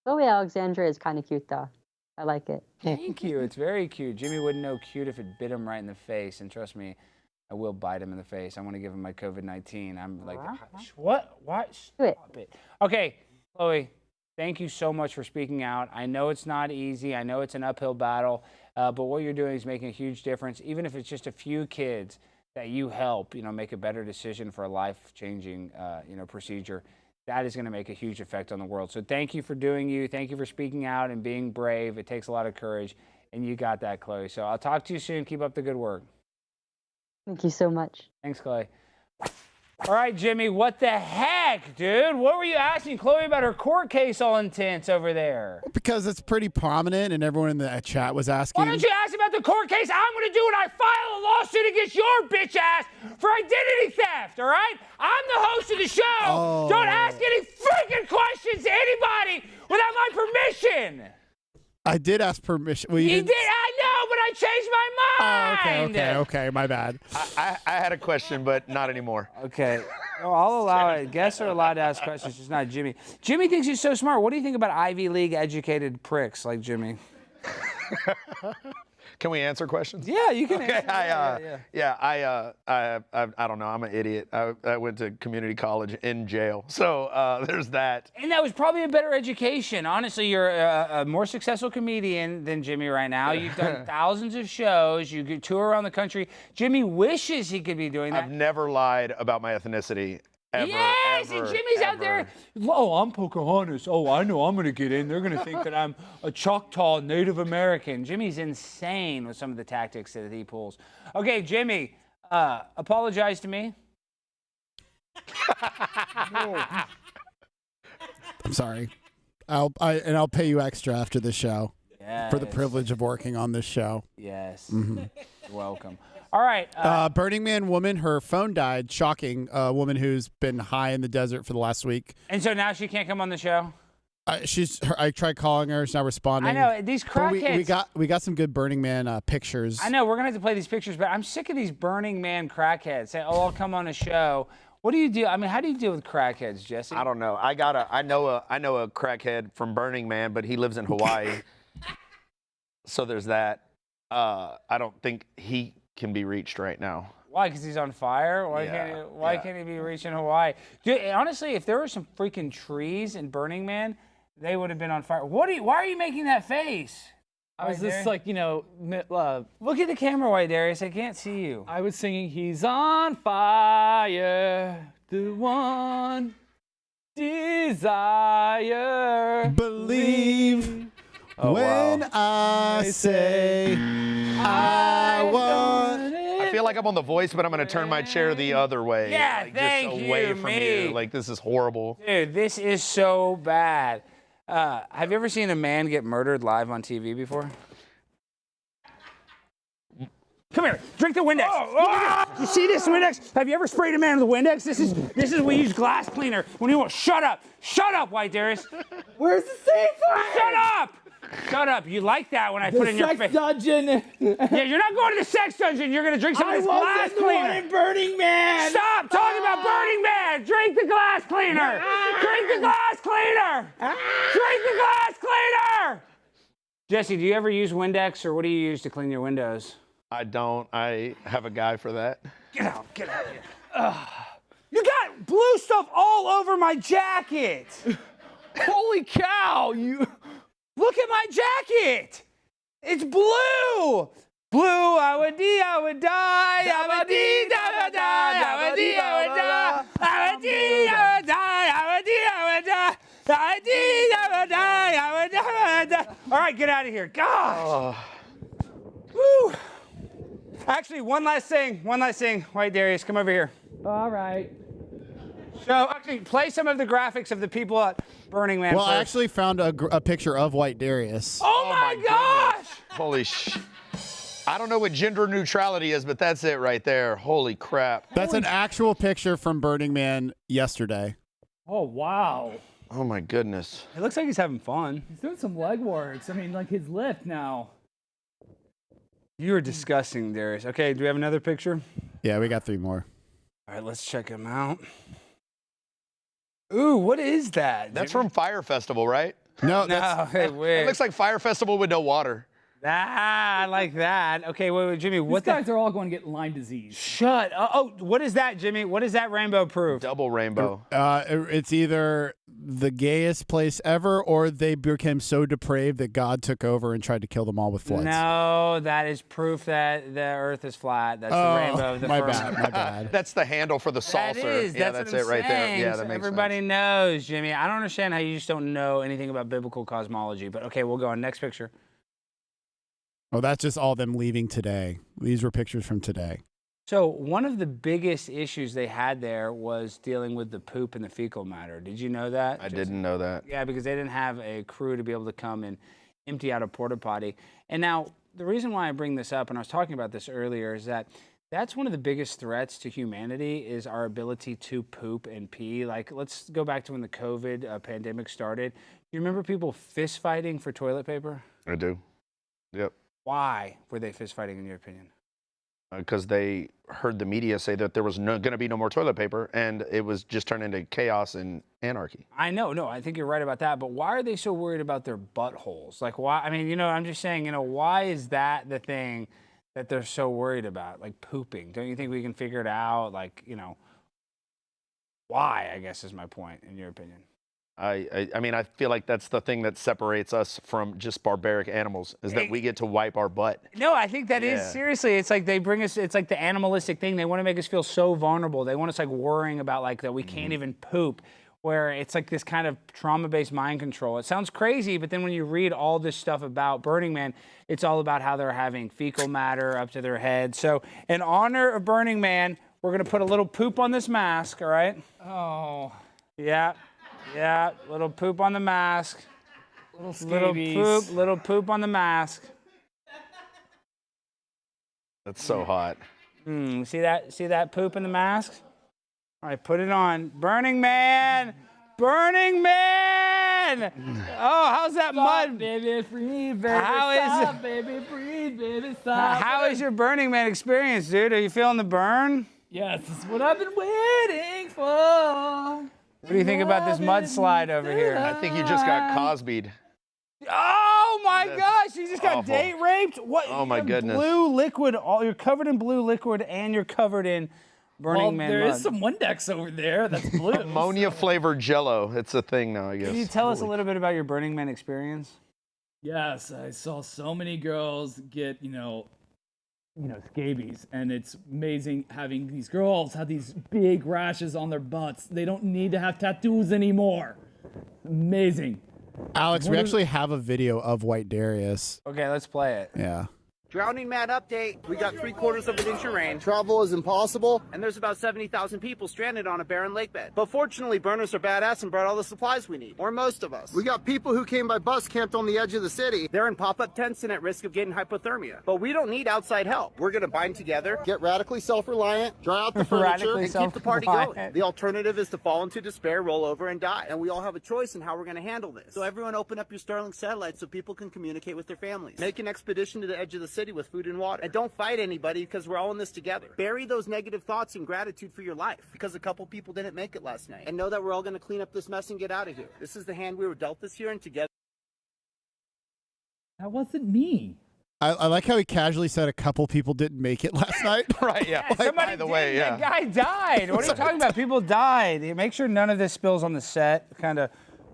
Chloe Alexandria is kind of cute, though. I like it. Thank you. It's very cute. Jimmy wouldn't know cute if it bit him right in the face. And trust me, I will bite him in the face. I want to give him my COVID-19. I'm like, what? Stop it. Okay, Chloe, thank you so much for speaking out. I know it's not easy. I know it's an uphill battle. But what you're doing is making a huge difference. Even if it's just a few kids that you help, make a better decision for a life-changing, procedure. That is going to make a huge effect on the world. So thank you for doing you. Thank you for speaking out and being brave. It takes a lot of courage, and you got that, Chloe. So I'll talk to you soon. Keep up the good work. Thank you so much. Thanks, Chloe. All right, Jimmy, what the heck, dude? What were you asking Chloe about her court case all intense over there? Because it's pretty prominent, and everyone in the chat was asking. Why don't you ask about the court case I'm going to do when I file a lawsuit against your bitch ass for identity theft, all right? I'm the host of the show. Oh. Don't ask any freaking questions to anybody without my permission. I did ask permission. Well, you did? I know, but I changed my mind. Oh, okay, my bad. I had a question, but not anymore. Okay. Oh, I'll allow it. Guests are allowed to ask questions, just not Jimmy. Jimmy thinks he's so smart. What do you think about Ivy League educated pricks like Jimmy? Can we answer questions? Yeah, you can. Okay, answer. I don't know. I'm an idiot. I went to community college in jail, so there's that. And that was probably a better education. Honestly, you're a more successful comedian than Jimmy right now. You've done thousands of shows. You could tour around the country. Jimmy wishes he could be doing that. I've never lied about my ethnicity. Ever, yes, ever, and Jimmy's ever. out there. Oh, I'm Pocahontas. Oh, I know I'm going to get in. They're going to think that I'm a Choctaw Native American. Jimmy's insane with some of the tactics that he pulls. Okay, Jimmy, apologize to me. I'm sorry. I'll pay you extra after the show for the privilege of working on this show. Yes. Mm-hmm. You're welcome. All right. Burning Man woman, her phone died. Shocking. A woman who's been high in the desert for the last week. And so now she can't come on the show? I tried calling her. She's not responding. I know. These crackheads. We got some good Burning Man pictures. I know. We're going to have to play these pictures, but I'm sick of these Burning Man crackheads saying, oh, I'll come on a show. What do you do? I mean, how do you deal with crackheads, Jesse? I don't know. I know a crackhead from Burning Man, but he lives in Hawaii. So there's that. I don't think he can be reached right now. Why? Because he's on fire? Why can't he be reached in Hawaii? Dude, honestly, if there were some freaking trees in Burning Man, they would have been on fire. Why are you making that face? I was just like, look at the camera, White Darius. I can't see you. I was singing, he's on fire, the one desire. Believe when I say I want. I feel like I'm on The Voice, but I'm going to turn my chair the other way. Yeah, just away from you. Like, this is horrible. Dude, this is so bad. Have you ever seen a man get murdered live on TV before? Come here, drink the Windex. You see this Windex? Have you ever sprayed a man with a Windex? This is we use glass cleaner when you want. Shut up, White Darius. Where's the safe word? Shut up. Shut up. You like that when I put in your face. The sex dungeon. Yeah, you're not going to the sex dungeon. You're going to drink some of this glass cleaner. I wasn't the one in Burning Man. Stop talking about Burning Man. Drink the glass cleaner. Drink the glass cleaner. Drink the glass cleaner. Jesse, do you ever use Windex, or what do you use to clean your windows? I don't. I have a guy for that. Get out here. You got blue stuff all over my jacket. Holy cow, Look at my jacket. It's blue. Blue, I would die, I would die, I would die, I would die, I would die, I would die, I would die, I would die, I would die, I would die, I would die, I would die, I would die. All right, get out of here. Gosh. Woo. Actually, one last thing. White Darius, come over here. All right. So, actually, play some of the graphics of the people at Burning Man Well, first. I actually found a picture of White Darius. Oh my gosh! Holy sh! I don't know what gender neutrality is, but that's it right there. Holy crap. That's an actual picture from Burning Man yesterday. Oh, wow. Oh my goodness. It looks like he's having fun. He's doing some leg works. I mean, like his lift now. You are disgusting, Darius. Okay, do we have another picture? Yeah, we got 3 more. All right, let's check him out. Ooh, what is that? That's from Fire Festival, right? No, No, hey, It wait. looks like Fire Festival with no water. Ah, I like that. Okay, wait, Jimmy, These what guys are all going to get Lyme disease. Shut up. Oh, what is that, Jimmy? What is that rainbow proof? Double rainbow. It's either the gayest place ever, or they became so depraved that God took over and tried to kill them all with floods. No, that is proof that the earth is flat. That's the rainbow of the my firmament. bad, my bad. That's the handle for the That saucer. is. Yeah, That's that's what it I'm right there. saying. Yeah, So that makes everybody sense. knows, Jimmy. I don't understand how you just don't know anything about biblical cosmology. But okay, we'll go on. Next picture. Oh, that's just all them leaving today. These were pictures from today. So one of the biggest issues they had there was dealing with the poop and the fecal matter. Did you know that? I didn't know that. Yeah, because they didn't have a crew to be able to come and empty out a porta potty. And now the reason why I bring this up, and I was talking about this earlier, is that that's one of the biggest threats to humanity is our ability to poop and pee. Like, let's go back to when the COVID pandemic started. You remember people fist fighting for toilet paper? I do. Yep. Why were they fist fighting, in your opinion? Because they heard the media say that there was going to be no more toilet paper, and it was just turned into chaos and anarchy. I know, no, I think you're right about that. But why are they so worried about their buttholes? Like, why? I mean, you know, I'm just saying, you know, why is that the thing that they're so worried about? Like pooping. Don't you think we can figure it out? Like, you know, why, I guess is my point, in your opinion. I mean, I feel like that's the thing that separates us from just barbaric animals, is that we get to wipe our butt. No, I think that is Yeah. seriously. It's like they bring us. It's like the animalistic thing. They want to make us feel so vulnerable. They want us like worrying about like that we can't even poop. Where it's like this kind of trauma-based mind control. It sounds crazy, but then when you read all this stuff about Burning Man, it's all about how they're having fecal matter up to their head. So in honor of Burning Man, we're gonna put a little poop on this mask. All right? Oh, Yeah. Yeah, little poop on the mask. little scabies. Little poop on the mask. That's so hot. See that poop in the mask? All right, put it on. Burning Man! Burning Man! Oh, how's that mud? Baby, breathe, baby, How is stop, baby, breathe, baby, stop. How is your Burning Man experience, dude? Are you feeling the burn? Yes, this is what I've been waiting for. What do you think about this mudslide over here? I think you just got Cosby'd. Oh my That's gosh, you just got awful. date raped? What? Oh, my you have goodness. Blue liquid, you're covered in blue liquid and you're covered in Burning Man there mud. is some Windex over there that's blue. Ammonia flavored Jello. It's a thing now, I guess. Can you tell us a little bit about your Burning Man experience? Yes, I saw so many girls get, you know, scabies, and it's amazing having these girls have these big rashes on their butts. They don't need to have tattoos anymore. Amazing. Alex, we actually have a video of White Darius. Okay, let's play it. Yeah. Drowning Man update. We got 3/4 of an inch of rain. Travel is impossible. And there's about 70,000 people stranded on a barren lake bed. But fortunately, burners are badass and brought all the supplies we need. Or most of us. We got people who came by bus camped on the edge of the city. They're in pop-up tents and at risk of getting hypothermia. But we don't need outside help. We're gonna bind together, Get radically self-reliant, dry out the furniture. Radically and keep the party going. self-reliant. The alternative is to fall into despair, roll over, and die. And we all have a choice in how we're gonna handle this. So everyone open up your Starlink satellites so people can communicate with their families. Make an expedition to the edge of the city with food and water. And don't fight anybody because we're all in this together. Bury those negative thoughts in gratitude for your life because a couple people didn't make it last night. And know that we're all gonna clean up this mess and get out of here. This is the hand we were dealt this year, and together. That wasn't me. I like how he casually said a couple people didn't make it last night. Right, yeah. Somebody By the did. way, yeah. That guy died. What are you talking about? People died. Make sure none of this spills on the set. Kind of.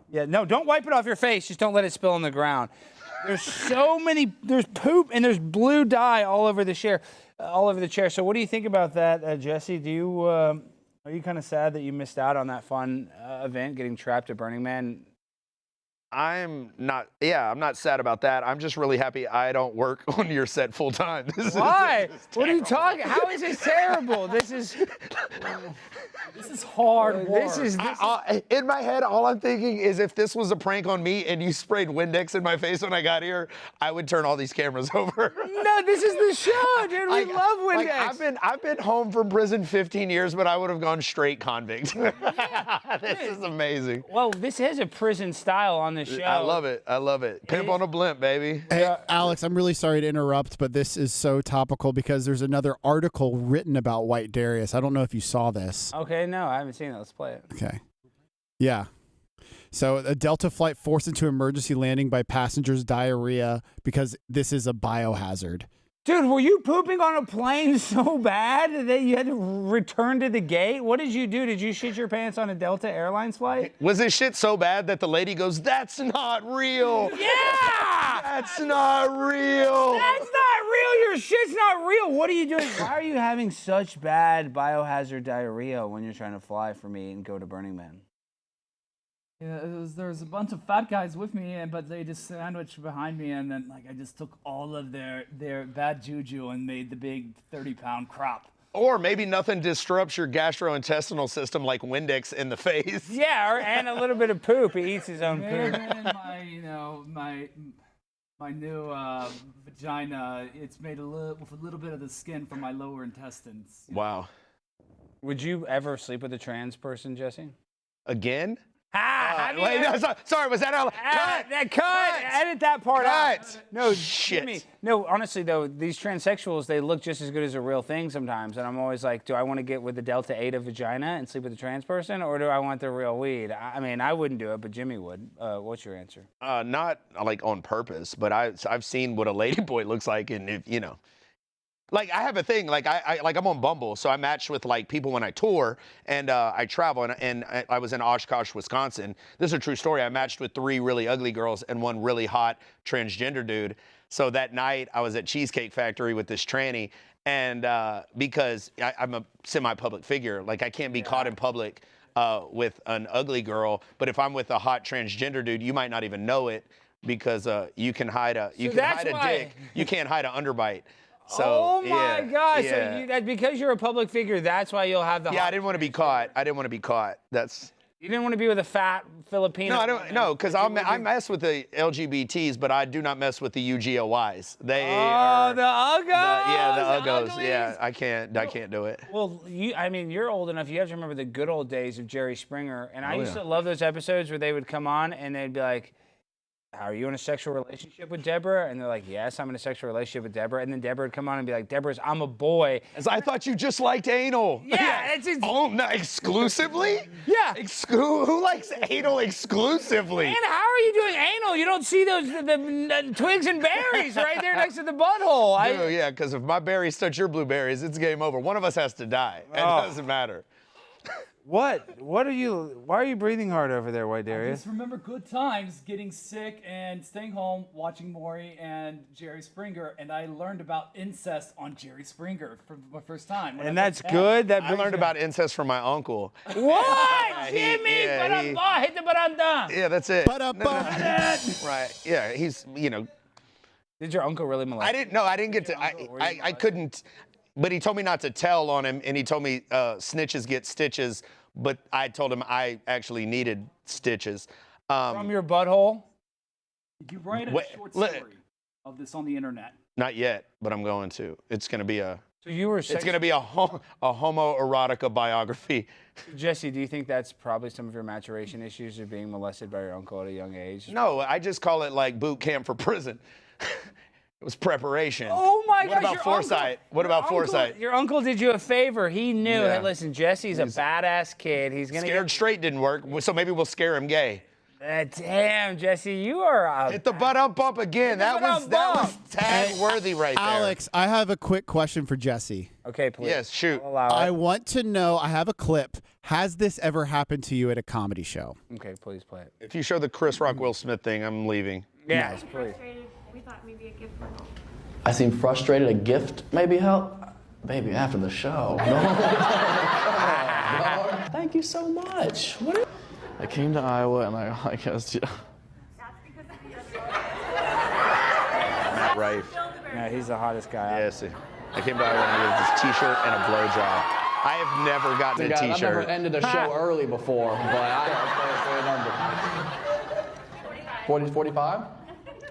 Yeah. No, don't wipe it off your face. Just don't let it spill on the ground. There's so many. There's poop and there's blue dye all over the chair, So what do you think about that, Jesse? Do you are you kind of sad that you missed out on that fun event, getting trapped at Burning Man? I'm not sad about that. I'm just really happy I don't work on your set full time. Why? What are you talking? How is this terrible? This is hard work. In my head, all I'm thinking is if this was a prank on me and you sprayed Windex in my face when I got here, I would turn all these cameras over. No, this is the show, dude. We love Windex. I've been home from prison 15 years, but I would have gone straight convict. This is amazing. Well, this has a prison style on the show. I love it. I love it. Pimp on a blimp, baby. Hey, Alex, I'm really sorry to interrupt, but this is so topical because there's another article written about White Darius. I don't know if you saw this. Okay, no, I haven't seen it. Let's play it. Okay. Yeah. So a Delta flight forced into emergency landing by passengers' diarrhea because this is a biohazard. Dude, were you pooping on a plane so bad that you had to return to the gate? What did you do? Did you shit your pants on a Delta Airlines flight? Was this shit so bad that the lady goes, "That's not real"? Yeah! That's not real. That's not real. Your shit's not real. What are you doing? Why are you having such bad biohazard diarrhea when you're trying to fly for me and go to Burning Man? Yeah, there's a bunch of fat guys with me, but they just sandwiched behind me, and then I just took all of their bad juju and made the big 30-pound crop. Or maybe nothing disrupts your gastrointestinal system like Windex in the face. Yeah, and a little bit of poop. He eats his own poop. My new vagina. It's made with a little bit of the skin from my lower intestines. Wow. Would you ever sleep with a trans person, Jesse? Again? Wait, no, sorry, was that all? Cut! Edit that part out. No, shit. Jimmy, no, honestly, though, these transsexuals, they look just as good as a real thing sometimes. And I'm always like, do I want to get with the Delta Eta vagina and sleep with a trans person? Or do I want the real weed? I mean, I wouldn't do it, but Jimmy would. What's your answer? Not like on purpose, but I've seen what a ladyboy looks like, and if you know. Like I have a thing, like I'm on Bumble, so I match with like people when I tour and I travel, and I was in Oshkosh, Wisconsin. This is a true story. I matched with 3 really ugly girls and 1 really hot transgender dude. So that night I was at Cheesecake Factory with this tranny, and because I'm a semi-public figure, like I can't be caught in public with an ugly girl, but if I'm with a hot transgender dude, you might not even know it because you can hide a dick, you can't hide an underbite. So, oh my gosh! Yeah. So because you're a public figure, that's why you'll have the. Yeah, I didn't want to be caught. That's. You didn't want to be with a fat Filipino. No, I don't. No, because I mess with the LGBTs, but I do not mess with the UGOYs. They are the uggos. The uggos. Yeah, I can't do it. Well, you're old enough. You have to remember the good old days of Jerry Springer, and I used to love those episodes where they would come on and they'd be like, "Are you in a sexual relationship with Deborah?" And they're like, "Yes, I'm in a sexual relationship with Deborah." And then Deborah would come on and be like, "I'm a boy." As I thought you just liked anal. Yeah, oh, no, exclusively? Yeah. Who likes anal exclusively? And how are you doing anal? You don't see the twigs and berries right there next to the butthole. Yeah, because if my berries touch your blueberries, it's game over. One of us has to die. It doesn't matter. What are you? Why are you breathing hard over there, White Darius? I just remember good times, getting sick and staying home, watching Maury and Jerry Springer, and I learned about incest on Jerry Springer for my first time. And that's good. I learned about incest from my uncle. What? Jimmy? Hit the baranda. Yeah, that's it. Right. Yeah, he's, Did your uncle really molest? I didn't get to. I couldn't. But he told me not to tell on him, and he told me snitches get stitches. But I told him I actually needed stitches. From your butthole? Did you write a short story of this on the internet? Not yet, but I'm going to. It's going to be a. So you were. It's going to be a homoerotica biography. Jesse, do you think that's probably some of your maturation issues of being molested by your uncle at a young age? No, I just call it like boot camp for prison. It was preparation. Oh my gosh! What about foresight? What about foresight? Your uncle did you a favor. He knew. Hey, listen, Jesse's a badass kid. He's gonna scared straight didn't work, so maybe we'll scare him gay. Damn, Jesse, you are. Hit the butt bump again. That was tag worthy right there. Alex, I have a quick question for Jesse. Okay, please. Yes, shoot. I want to know. I have a clip. Has this ever happened to you at a comedy show? Okay, please play it. If you show the Chris Rock Will Smith thing, I'm leaving. Yes, please. thought maybe a gift would help. I seem frustrated. A gift maybe help? Maybe after the show. No. Thank you so much. I came to Iowa and I guess. Matt Rife. Yeah, he's the hottest guy. Yes. I came to Iowa and I had this T-shirt and a blowjob. I have never gotten a T-shirt. I've never ended a show early before, but I say a number. 45?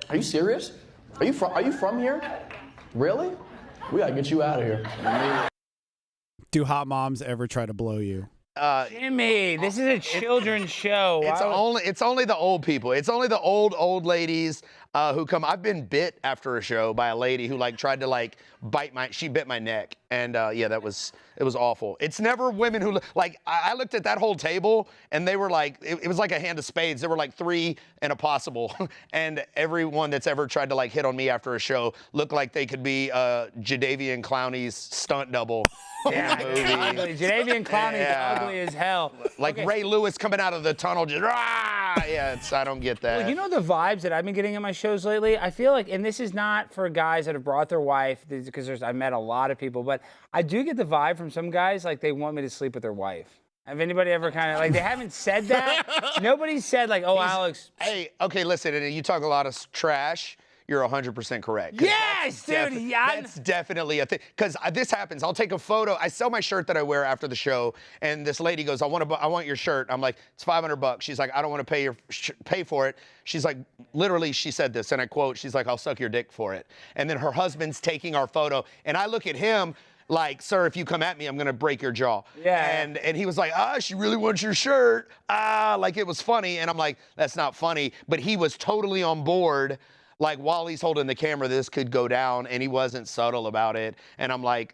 Are you serious? Are you from here? Really? We gotta get you out of here. Do hot moms ever try to blow you? Jimmy, this is a children's show. It's only the old people. It's only the old ladies who come. I've been bit after a show by a lady who like tried to like she bit my neck, and yeah, it was awful. It's never women who like. I looked at that whole table, and they were like, it was like a hand of spades. There were like 3 and a possible, and everyone that's ever tried to like hit on me after a show looked like they could be Jadeveon Clowney's stunt double. Yeah, ugly. Jadeveon Clowney's ugly as hell. Like Ray Lewis coming out of the tunnel, just yeah. I don't get that. Well, you know the vibes that I've been getting in my shows lately. I feel like, and this is not for guys that have brought their wife, because I met a lot of people, but I do get the vibe from some guys like they want me to sleep with their wife. Have anybody ever kind of like, they haven't said that? Nobody's said like, oh, Alex. Hey, okay, listen, and you talk a lot of trash. You're 100% correct. Yes, dude. That's definitely a thing. Because this happens. I'll take a photo. I sell my shirt that I wear after the show, and this lady goes, I want your shirt. I'm like, it's $500. She's like, I don't want to pay for it. She's like, literally, she said this, and I quote, she's like, I'll suck your dick for it. And then her husband's taking our photo, and I look at him like, sir, if you come at me, I'm gonna break your jaw. Yeah. And he was like, she really wants your shirt. Like it was funny. And I'm like, that's not funny. But he was totally on board. Like while he's holding the camera, this could go down, and he wasn't subtle about it. And I'm like,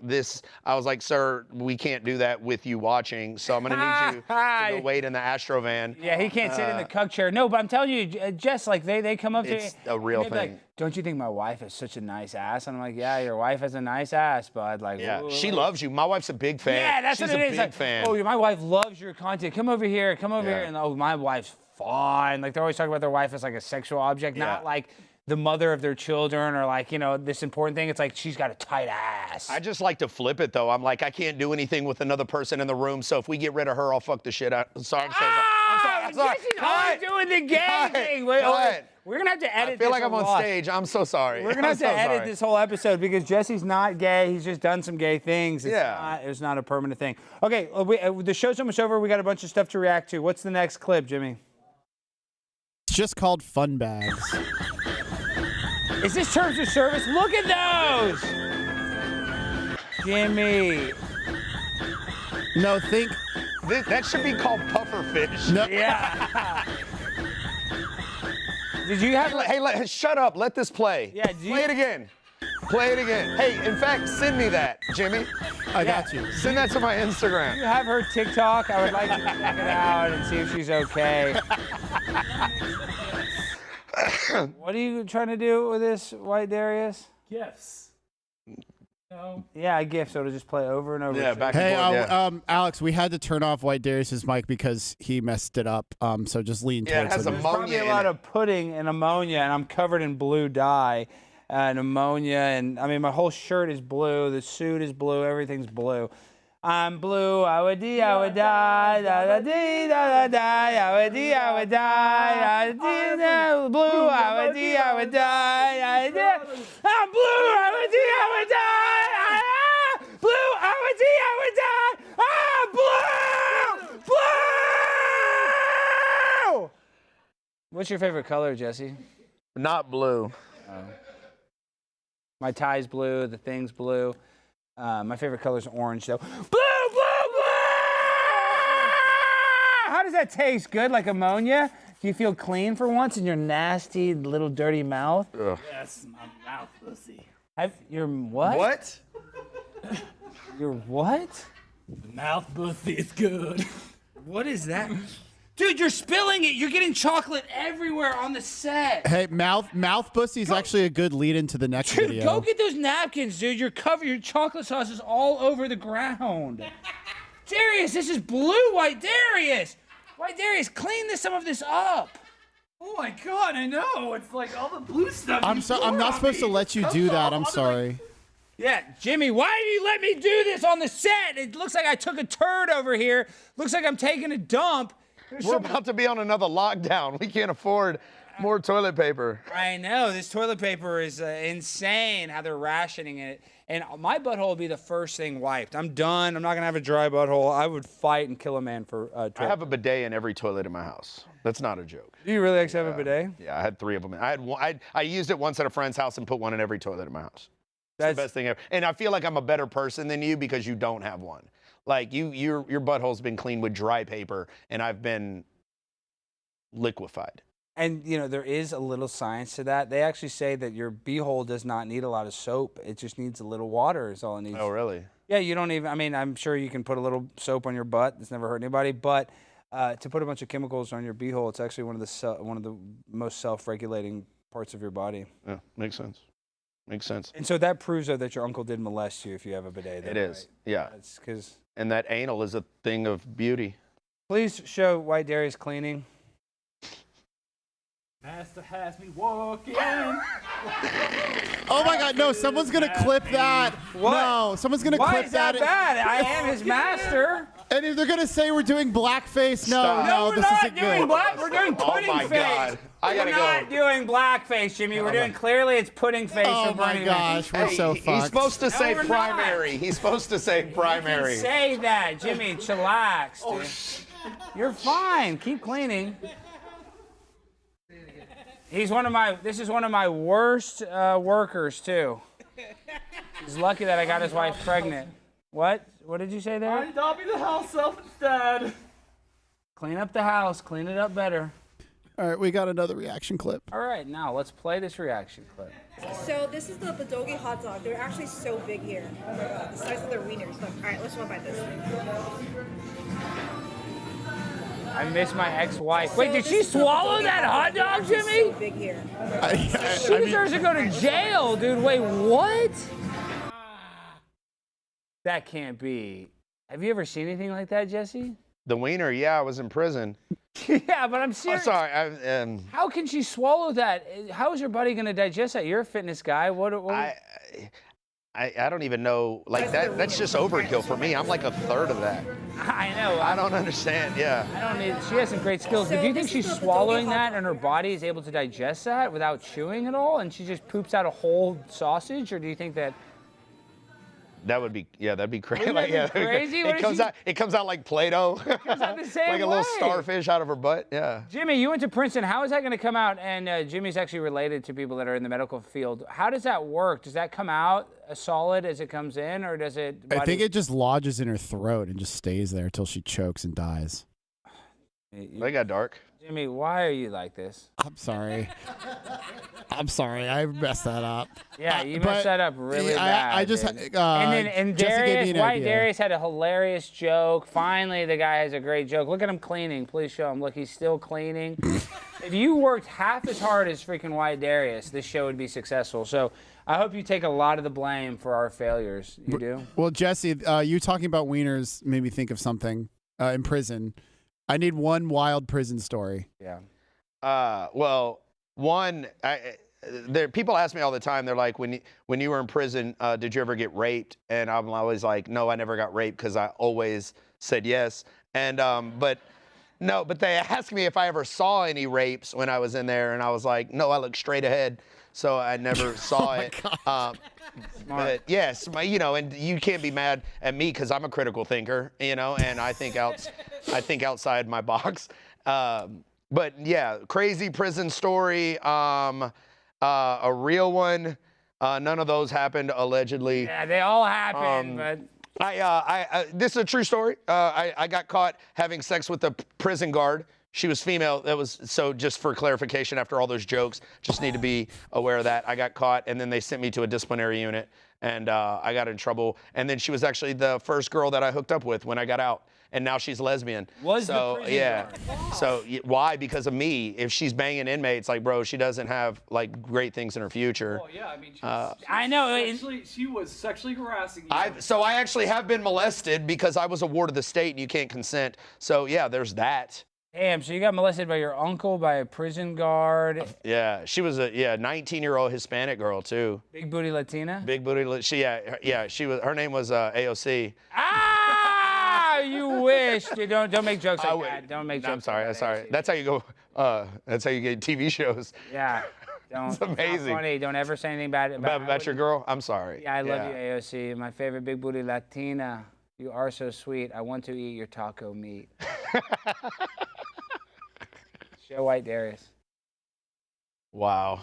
I was like, sir, we can't do that with you watching, so I'm gonna need you to go wait in the Astro van. Yeah, he can't sit in the cuck chair. No, but I'm telling you, Jess, like they come up to me. It's a real thing. Like, don't you think my wife has such a nice ass? And I'm like, yeah, your wife has a nice ass, bud. Like, yeah, she loves you. My wife's a big fan. Yeah, that's She's what it is. She's a big like, fan. Oh, my wife loves your content. Come over here. Come over here. And oh, my wife's fine. Like they're always talking about their wife as like a sexual object, not like the mother of their children or like, you know, this important thing. It's like, she's got a tight ass. I just like to flip it though. I'm like, I can't do anything with another person in the room, so if we get rid of her, I'll fuck the shit out. I'm sorry. I'm sorry. Jesse's always doing the gay thing. We're going to have to edit this. I feel like I'm on stage. I'm so sorry. We're going to have to edit this whole episode because Jesse's not gay. He's just done some gay things. It's not a permanent thing. Okay, the show's almost over. We got a bunch of stuff to react to. What's the next clip, Jimmy? It's just called Fun Bags. Is this terms of service? Look at those! Jimmy. No, think. That should be called puffer fish. No. Yeah. Did you have... Hey, shut up. Let this play. Yeah, play it again. Play it again. Hey, in fact, send me that, Jimmy. I got you. Send that to my Instagram. Do you have her TikTok? I would like to check it out and see if she's okay. What are you trying to do with this, White Darius? Gifts. No. Yeah, GIF, so it'll just play over and over. Yeah, back and forth. Alex, we had to turn off White Darius's mic because he messed it up. So just lean towards him. It has There's probably a lot of pudding and ammonia, and I'm covered in blue dye and ammonia, and I mean my whole shirt is blue, the suit is blue, everything's blue. I'm blue, I would die, da da dee, da da die, I would die, I would die, blue, I would die, I'm blue, I would die, blue, I would die, blue. What's your favorite color, Jesse? Not blue. My tie's blue, the thing's blue. My favorite color is orange, though. Blue, blue, blue! How does that taste? Good, like ammonia? Do you feel clean for once in your nasty little dirty mouth? Ugh. Yes, my mouth pussy. Your what? What? Your what? Mouth pussy is good. What is that? Dude, you're spilling it. You're getting chocolate everywhere on the set. Hey, mouth pussy is actually a good lead into the next video. Go get those napkins, dude. Your chocolate sauce is all over the ground. Darius, this is blue, White Darius. White Darius, clean some of this up. Oh my God, I know. It's like all the blue stuff. I'm not supposed to let you do that. I'm sorry. Yeah, Jimmy, why did you let me do this on the set? It looks like I took a turd over here. Looks like I'm taking a dump. We're about to be on another lockdown. We can't afford more toilet paper. I know. This toilet paper is insane how they're rationing it. And my butthole will be the first thing wiped. I'm done. I'm not going to have a dry butthole. I would fight and kill a man for toilet. I have a bidet in every toilet in my house. That's not a joke. Do you really actually have a bidet? Yeah, I had 3 of them. I had one, I used it once at a friend's house and put one in every toilet in my house. That's the best thing ever. And I feel like I'm a better person than you because you don't have one. Like your butthole's been cleaned with dry paper, and I've been liquefied. And, you know, there is a little science to that. They actually say that your beehole does not need a lot of soap. It just needs a little water is all it needs. Oh, really? Yeah, you don't even, I mean, I'm sure you can put a little soap on your butt. It's never hurt anybody. But to put a bunch of chemicals on your beehole, it's actually one of the most self-regulating parts of your body. Yeah, makes sense. Makes sense. And so that proves that your uncle did molest you if you have a bidet. It is, yeah. It's 'cause and that anal is a thing of beauty. Please show White Dairy's cleaning. Master has me walking. Oh my God, no, someone's gonna clip that. What? No, someone's gonna Why clip is that bad? I am his master. And if they're gonna say we're doing blackface, no, Stop. No, we're this not isn't doing good. black. We're doing pudding Oh my face. God. I gotta We're not doing blackface, Jimmy. We're doing clearly it's pudding face. Oh for my Burning gosh, Man. we're so He's fucked. supposed to say we're primary. He's supposed to say primary. Say that, Jimmy. Chillax, dude. You're fine. Keep cleaning. This is one of my worst workers too. He's lucky that I got his wife pregnant. What? What did you say there? I copy the house up instead. Clean up the house. Clean it up better. All right, we got another reaction clip. All right, now let's play this reaction clip. So this is the bulgogi hot dog. They're actually so big here. Oh my God, the size of their wieners. Look, all right, let's one bite this. I miss my ex-wife. Wait, So did this she is the swallow bulgogi that hot hot dog. They're dog, actually Jimmy? So big here. She deserves to go to jail, dude. Wait, what? That can't be. Have you ever seen anything like that, Jesse? The wiener, yeah, I was in prison. Yeah, but I'm I'm serious. sorry. How can she swallow that? How is your buddy going to digest that? You're a fitness guy. I don't even know. Like that's just overkill for me. I'm like a third of that. I know. I don't understand. Yeah. I don't need. She has some great skills. But do you think she's swallowing that and her body is able to digest that without chewing at all, and she just poops out a whole sausage, or do you think that? That would be, yeah, that'd be crazy. Wouldn't that be crazy? What It is comes out like Play-Doh. comes out the same like a little way. starfish out of her butt. Yeah. Jimmy, you went to Princeton. How is that going to come out? And Jimmy's actually related to people that are in the medical field. How does that work? Does that come out as solid as it comes in, or does it? I think it just lodges in her throat and just stays there until she chokes and dies. They got dark. Jimmy, why are you like this? I'm sorry. I'm sorry. I messed that up. Yeah, you But messed that up really bad. I just dude. and Jesse gave me Darius, an White idea. Darius had a hilarious joke. Finally, the guy has a great joke. Look at him cleaning. Please show him. Look, he's still cleaning. If you worked half as hard as freaking White Darius, this show would be successful. So I hope you take a lot of the blame for our failures. You do? Well, Jesse, you talking about wieners made me think of something in prison. I need one wild prison story. Yeah. Well, one, people ask me all the time. They're like, when you were in prison, did you ever get raped? And I'm always like, no, I never got raped because I always said yes. And but they asked me if I ever saw any rapes when I was in there, and I was like, no, I looked straight ahead, so I never saw it. But yes, and you can't be mad at me because I'm a critical thinker, and I think outside my box. But yeah, crazy prison story, a real one. None of those happened allegedly. Yeah, they all happened, but. This is a true story. I got caught having sex with a prison guard. She was female. That was so. Just for clarification, after all those jokes, just need to be aware of that. I got caught, and then they sent me to a disciplinary unit, and I got in trouble. And then she was actually the first girl that I hooked up with when I got out, and now she's lesbian. The prison guard. So why? Because of me. If she's banging inmates, like, bro, she doesn't have like great things in her future. Oh yeah, I mean, I know. she was sexually harassing you. So I actually have been molested because I was a ward of the state and you can't consent. So yeah, there's that. Damn, so you got molested by your uncle, by a prison guard. Yeah, she was a 19-year-old Hispanic girl too. Big booty Latina? Big booty. She was. Her name was AOC. Ah, you wish. Dude, don't make jokes like that. Don't make jokes. I'm sorry. like I'm sorry. That's how you go. That's how you get TV shows. Yeah. It's amazing. It's not funny. Don't ever say anything bad about your girl. I'm sorry. Yeah, I love you, AOC. My favorite big booty Latina. You are so sweet. I want to eat your taco meat. Show White Darius. Wow.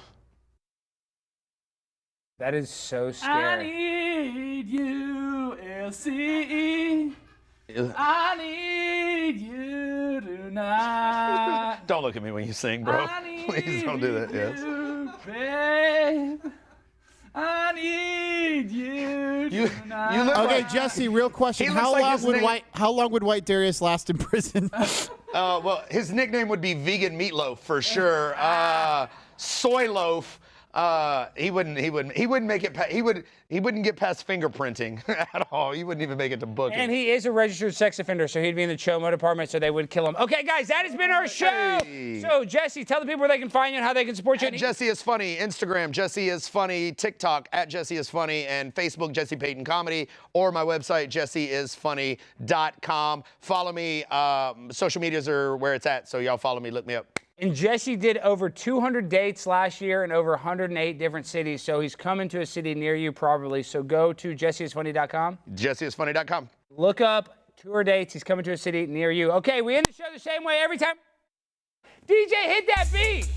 That is so scary. I need you, LCE. I need you tonight. Don't look at me when you sing, bro. Please don't do that. Yes. Babe, I need you tonight. You look Okay, like, Jesse, real question. How long would White Darius last in prison? Well, his nickname would be Vegan Meatloaf for sure. Soy Loaf. He wouldn't make it. He wouldn't get past fingerprinting at all. He wouldn't even make it to booking. And he is a registered sex offender, so he'd be in the Chomo department, so they would kill him. Okay, guys, that has been our show. Hey. So, Jesse, tell the people where they can find you and how they can support you. At Jesse is Funny, Instagram, Jesse is Funny, TikTok, at Jesse is Funny, and Facebook, Jesse Peyton Comedy, or my website, jesseisfunny.com. Follow me. Social medias are where it's at, so y'all follow me, look me up. And Jesse did over 200 dates last year in over 108 different cities, so he's coming to a city near you probably. So go to jesseisfunny.com. jesseisfunny.com. Look up tour dates. He's coming to a city near you. Okay, we end the show the same way every time. DJ, hit that beat.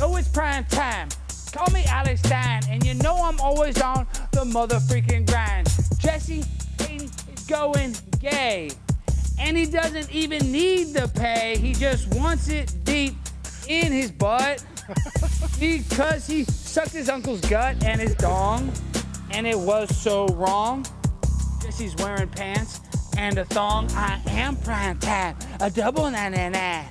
Oh, it's prime time. Call me Alex Stein, and you know I'm always on the mother-freaking grind. Jesse Peyton is going gay, and he doesn't even need the pay. He just wants it deep in his butt because he sucked his uncle's gut and his dong, and it was so wrong. Jesse's wearing pants and a thong. I am prime time, a double 99.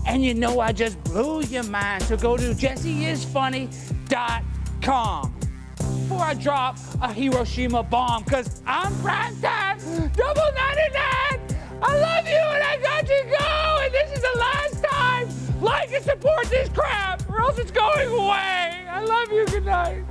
And you know I just blew your mind. So go to jesseisfunny.com before I drop a Hiroshima bomb, cause I'm prime time, double 99. I love you and I got to go, and this is the last time. Like and support this crap or else it's going away. I love you, good night.